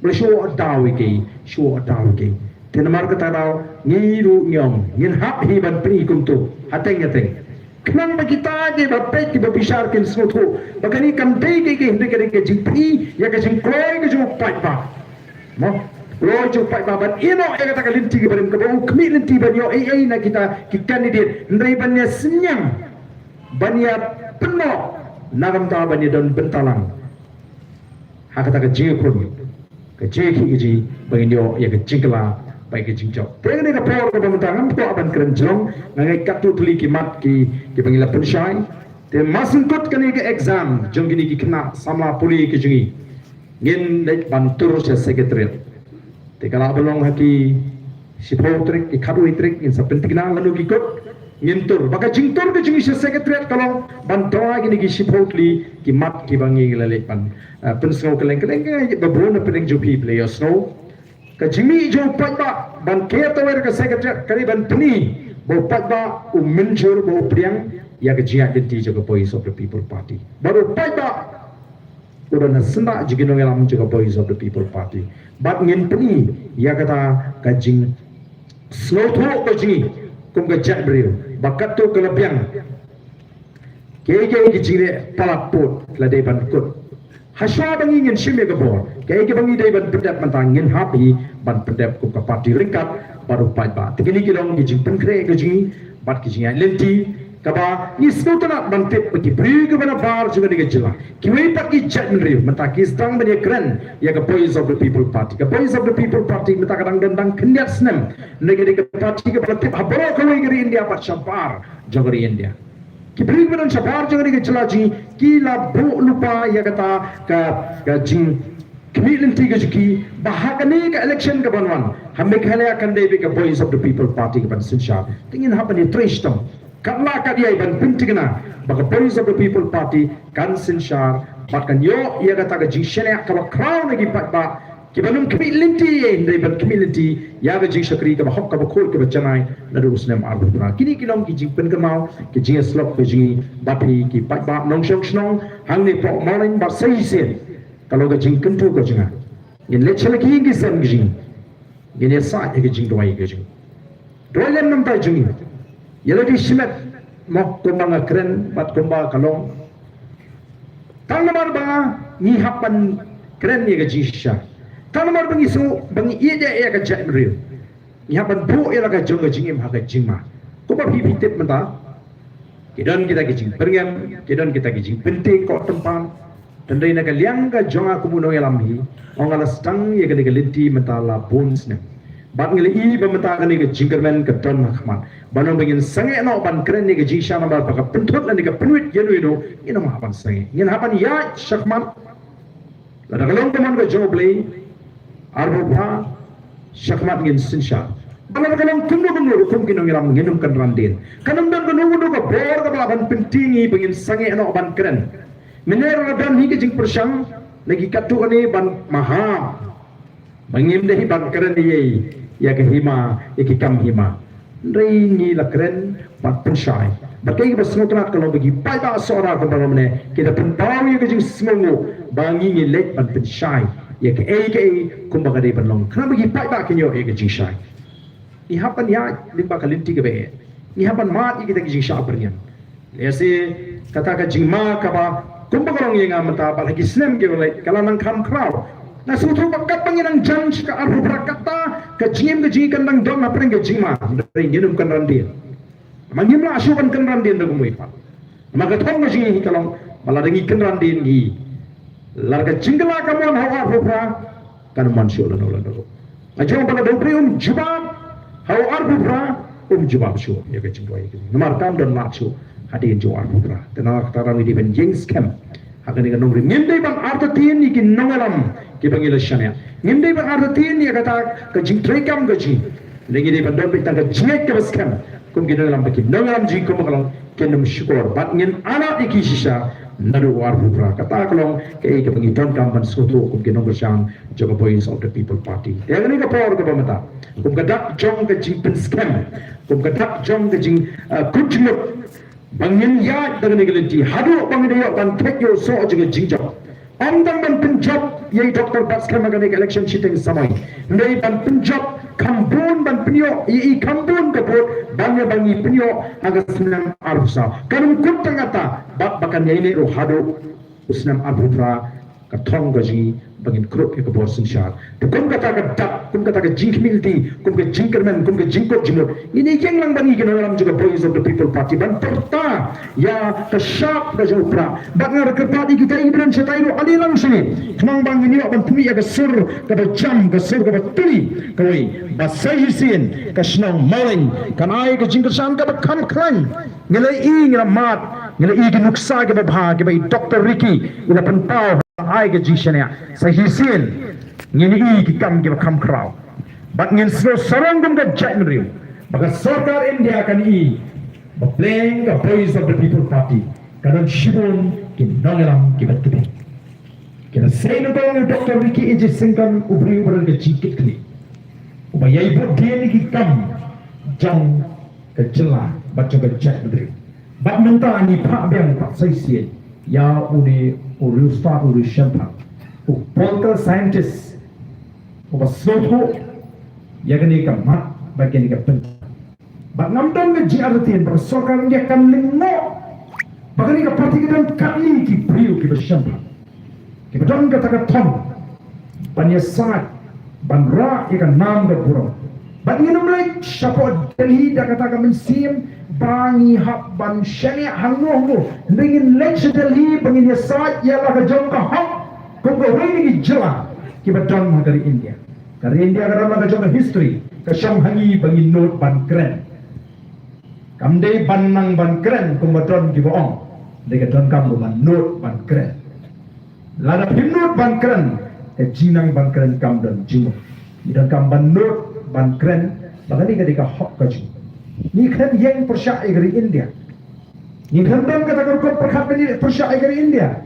Boleh show atawi ke. Tenamar kata tau ngiru nyong ngin hap hiban pri kuntu. Hateng. Kenapa kita je dapat kita bisarkan sesuatu? Bagani kam dei ke hendak ke jingpi ya ke jing kloi ke jing pai ba. Mo kloi jing pai ba ban ino ya kata linti ke barim ke bau kemi linti ban yo na kita kandidat ndai bannya senyam bannya penuh nagam ta bannya don bentalang. Ha kata ke jing kun ke jing ki bagi yo ya ke jingla baik jingcok. Tengah ni kapal ke pementangan tu aban kerenjong ngai katu tuli kimat ki panggil pensyai. Te masingkut kani ke exam jong kini ki kena sama puli ke jungi. Ngin dek bantur se sekretariat. Te kala belong haki sipotrik ki kadu itrik in sapentikna lalu kikut ngintur baka jingtur ke jungi se sekretariat kalau bantua kini ki sipotli ki mat ki bangi lalek pan pensau keleng bebrona peleng jupi player snow. Kajimi jo pada ban kaya tawer ke sekretariat kali ban peni bo pada menjur bo priang ya kejia denti jo Voice of the People Party baru pada udah nasenda jigi nongelam jo Voice of the People Party bat ngin peni ya kata kajing slow to kajing kum kejat beriu bakat tu kelebiang kaya kejire palaput ladai ban kut Hasya bangi ngin simya gebor. Kaya bangi day ban pendap mentangin happy ban pendap ku parti ringkat baru pai ba. Tegini kilong gijing penkre gijing bat gijing lenti kaba ni snutana ban tip pergi beri ke bana bar juga ni gejela. Kiwi pagi chat menriu mentaki stang bani keren ya ke Voice of the People Party. Ke Voice of the People Party menta kadang dendang kendiat senem. Negeri ke parti ke tip haboro kawai geri India pat syapar jogari India. Kibring beran sabar jangan dikecelaji kila bu lupa ya kata ke jing kemilin tiga juki bahagani ke election ke banwan hambe kale akan debi ke Voice of the People Party ke ban sinsha tingin hapa ni trishtam karla ka dia ban pintigna baka Voice of the People Party kan sinsha bahkan yo ya kata ke jing shene ka crown lagi pat ba kibanum kemilinti ndai ban kemilinti ya ga jing shakri ka hok ka khol ka chanai na rusnem arbuna kini kilong ki jing pen ka mau ki jing slop ka jing bapi ki pat ba nong shong snong hang ni po morning ba sei sen kalau ga jing kentu ka jinga ngin le chela ki ngi sen jing ngin ya sa ka jing doi ka jing doi lem nam ta jing ya di simet mo ko mga kren bat ko ba kalong tang namar ba ni hapan kren ni ga jing sha Tanamar bangi so bangi iya ka jai mriu. Ni hapan bu ila ka jong jingim ha ka jingma. Ko ba hi tip menta. Kidon kita ki jing perngam, kidon kita ki jing penting ko tempan. Tandai na ka liang ka jong aku muno yalam hi. Ong ala stang ye ka linti menta la bones ne. Bat ngeli i ba menta ka ni ka jingkermen ka don mahman. Banong bangin sange no ban kren ni ka jing sha nambar pa ka pentut na ni ka penuit yenu ino ina ma hapan sange. Ngin hapan ya syakman. Lada kalong teman ka jong play Arba syakmat ngin sinsha. Balang kalang kuno hukum kinong ilam nginum kan randin. Kanam dan kuno ka bor ka balaban pentingi pengin sange ano ban keren. Mener radan hi jing persyang lagi katu kani ban maha. Bangim dehi ban keren ye. ya ke hima ya ke kam hima ringi la keren pat pensyai bagai basnotrat kalau bagi pada seorang kepada mana kita pentau ya ke jing semongo bangi ngilet pat pensyai ya ke kumbaga dei panlong kana bagi pada kenyo ya ke jing syai ihapan ya limba kalinti ke be ihapan mat ya kita ke jing syai bernian lese kata ka jing ma ka ba kumbaga long yang amata ba lagi snem ke oleh kalanang kam crowd na sutu bakat panginang judge ka arhu prakata ka jim ka jikan nang dom na pring ka jima dari nginum kan randin mangim la asukan kan randin da gumui pa maka thong ka jingi kalong maladangi kan randin gi larga jingla ka mon hawa phra kan man syo la no la do ajong pala do prium jibab hawa arbu phra jibab syo ya ka jingwa ya namar kam don la syo hadin jo arbu phra tena tarang di ben jing scam akan ikan nongri ngindai bang arta tien ni kin nongalam ki bang ilasyan ya ngindai bang arta tien ni kata ka jing trekam ka ji lagi di bandar pita ka jingek ka baskan kum kin nongalam baki nongalam ji kum kalong kin nam syukur bat ngin anak iki sisa nadu war bukra kata kalong ke ka bang idon kam ban soto kum kin nong bersang jaga voice of the people party ya kan ka power ka bamata kum ka dak jong ka jing pen scam kum ka dak jong ka jing kujmut bangin ya dengan igelenti hadu bangin ya ban take your so juga jingjok amdang ban penjab yai Dr. Baskar magani election cheating samai ndai ban penjab kambun ban penyo i kambun kapur bangya bangi penyo agas senam arsa kanum kuntang ata bak bakan yai ne ro hadu usnam arbutra kathong gaji bangin krup ke bor singsar to kum kata ka dak kum kata ka jinkmilti kum ka jinkerman kum ka jinkot jimut ini yang lang bangi ke dalam juga voice of the people party ban perta ya ka sharp ka jupra bangar ke party kita ibran setai ro alilang sini kemang bang ini ban tumi ya ka sur ka jam ka sur ka tuli koi basai sin ka snong mauling kan ai ka jinkersan ka kam klan ngelai i ngela mat ngelai i ki nuksa ke ba ke bai Dr. Ricky ila pentau ai ke jishania sahisin ngini i ki kam ke kam kraw bat ngin sro sarang dum ka jatmriu baka sarkar India kan i ba playing the voice of the people party kanan shibun ki nangalam ki batke kena say no Dr. Ricky ije singkan ubri ubran ke jikit kli uba yai bot dia ni ki kam jang ke jela baca ke jatmriu bat menta ni pak biang pak saisien ya uni Urusta Urushampa, political scientist, soto, yakni ka mat, bagian ka pen. Bak namdan ka jiaratin, bak sokan dia kan lingmo, bagani ka parti kita kali ki priu ki bershampa. Ki bedon ka taka tom, banya sangat, ban ra ikan nam ka burung. Bak nginum lek syapot Delhi da kata ka mensim, bangi hak ban syani hangoh dengan lecture Delhi bangin ya saat ialah ka jong ka hak ko ko ni jela ki badang dari India karena ka jong history ka syam hangi bangin note ban kren kamdei ban nang ban kren ko badon ki boong de ka don kam ban note ban kren lada himnot ban kren ka jinang ban kren kam don jimo dan kam ban note ban kren bagani ka hak ka jimo ni kan yang persyak dari India ni kan dan kata kau perkhat ni persyak dari India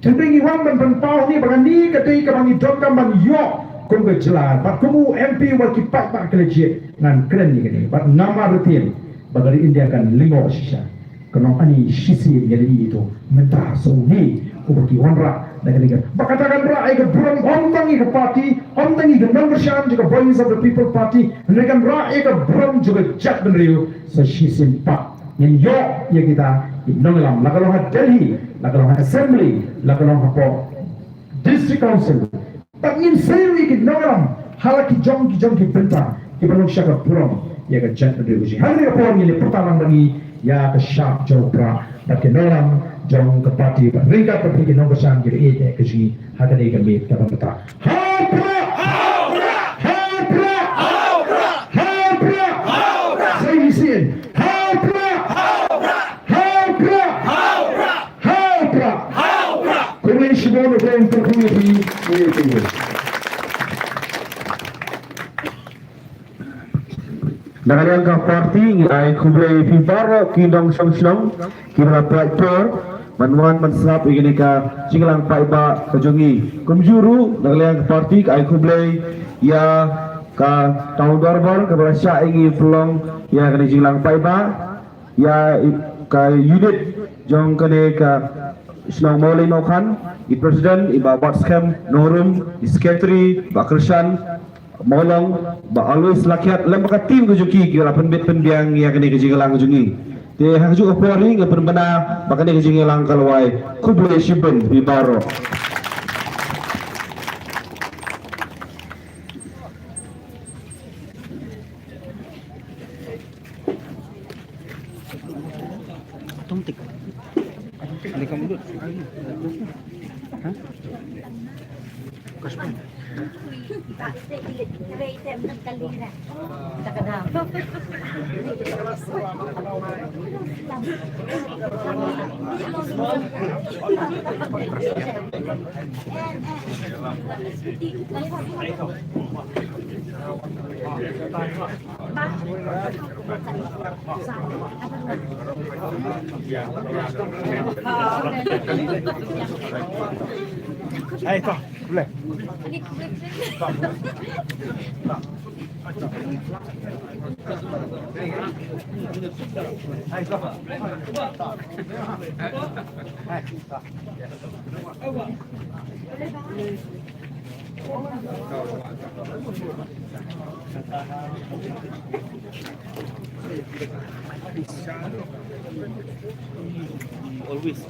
cenderung iwan dan pentau ni bagan ni kata ika bangi dokam ban yo kau ke jelas bat kamu MP wa kipat pak kelejie ngan keren ni kini bat nama rutin bagari India kan lingo sisa kenapa ni sisi jadi itu mentah suni ubaki wanra dan kata bakatakan ra ika buram ontangi ke parti ontangi ke membership juga voice of the people party mereka ra ika buram juga jat benriu sesisin pak yang yo ya kita nongalam lakalong Delhi lakalong assembly lakalong po district council tak ingin sewi ki nongalam halaki jong ki benta ki balong syaka buram ya ka jat benriu si hari ka po ni pertama bagi ya ke syak jopra tak nongalam jong ke parti ringkat pergi nomor sang kiri ete keji hadani kami ka pata hapra sayisin hapra kami semua orang terpilih ini Nagalang ka parti ay kublay piparo kindong song kira platform manwan mansap igini ka singlang paiba kajongi kumjuru nagalang ka parti ay kublay ya ka tahun Dorbor ka berasya ingi pelong ya kena jinglang paiba ya ka unit jong kene ka Senang Maulay Naukan, i Presiden, i Bapak Skem, Norum, i Sekretari, Pak Kershan, Maulong, Pak Always Lakiat, lem baka tim kejuki kira penbit penbiang ya kene kejingelang kejungi. Te hak ju opori ke perbena baka ne kejingelang kalwai kuble shiben di baro. Ayo, toh, boleh. Always.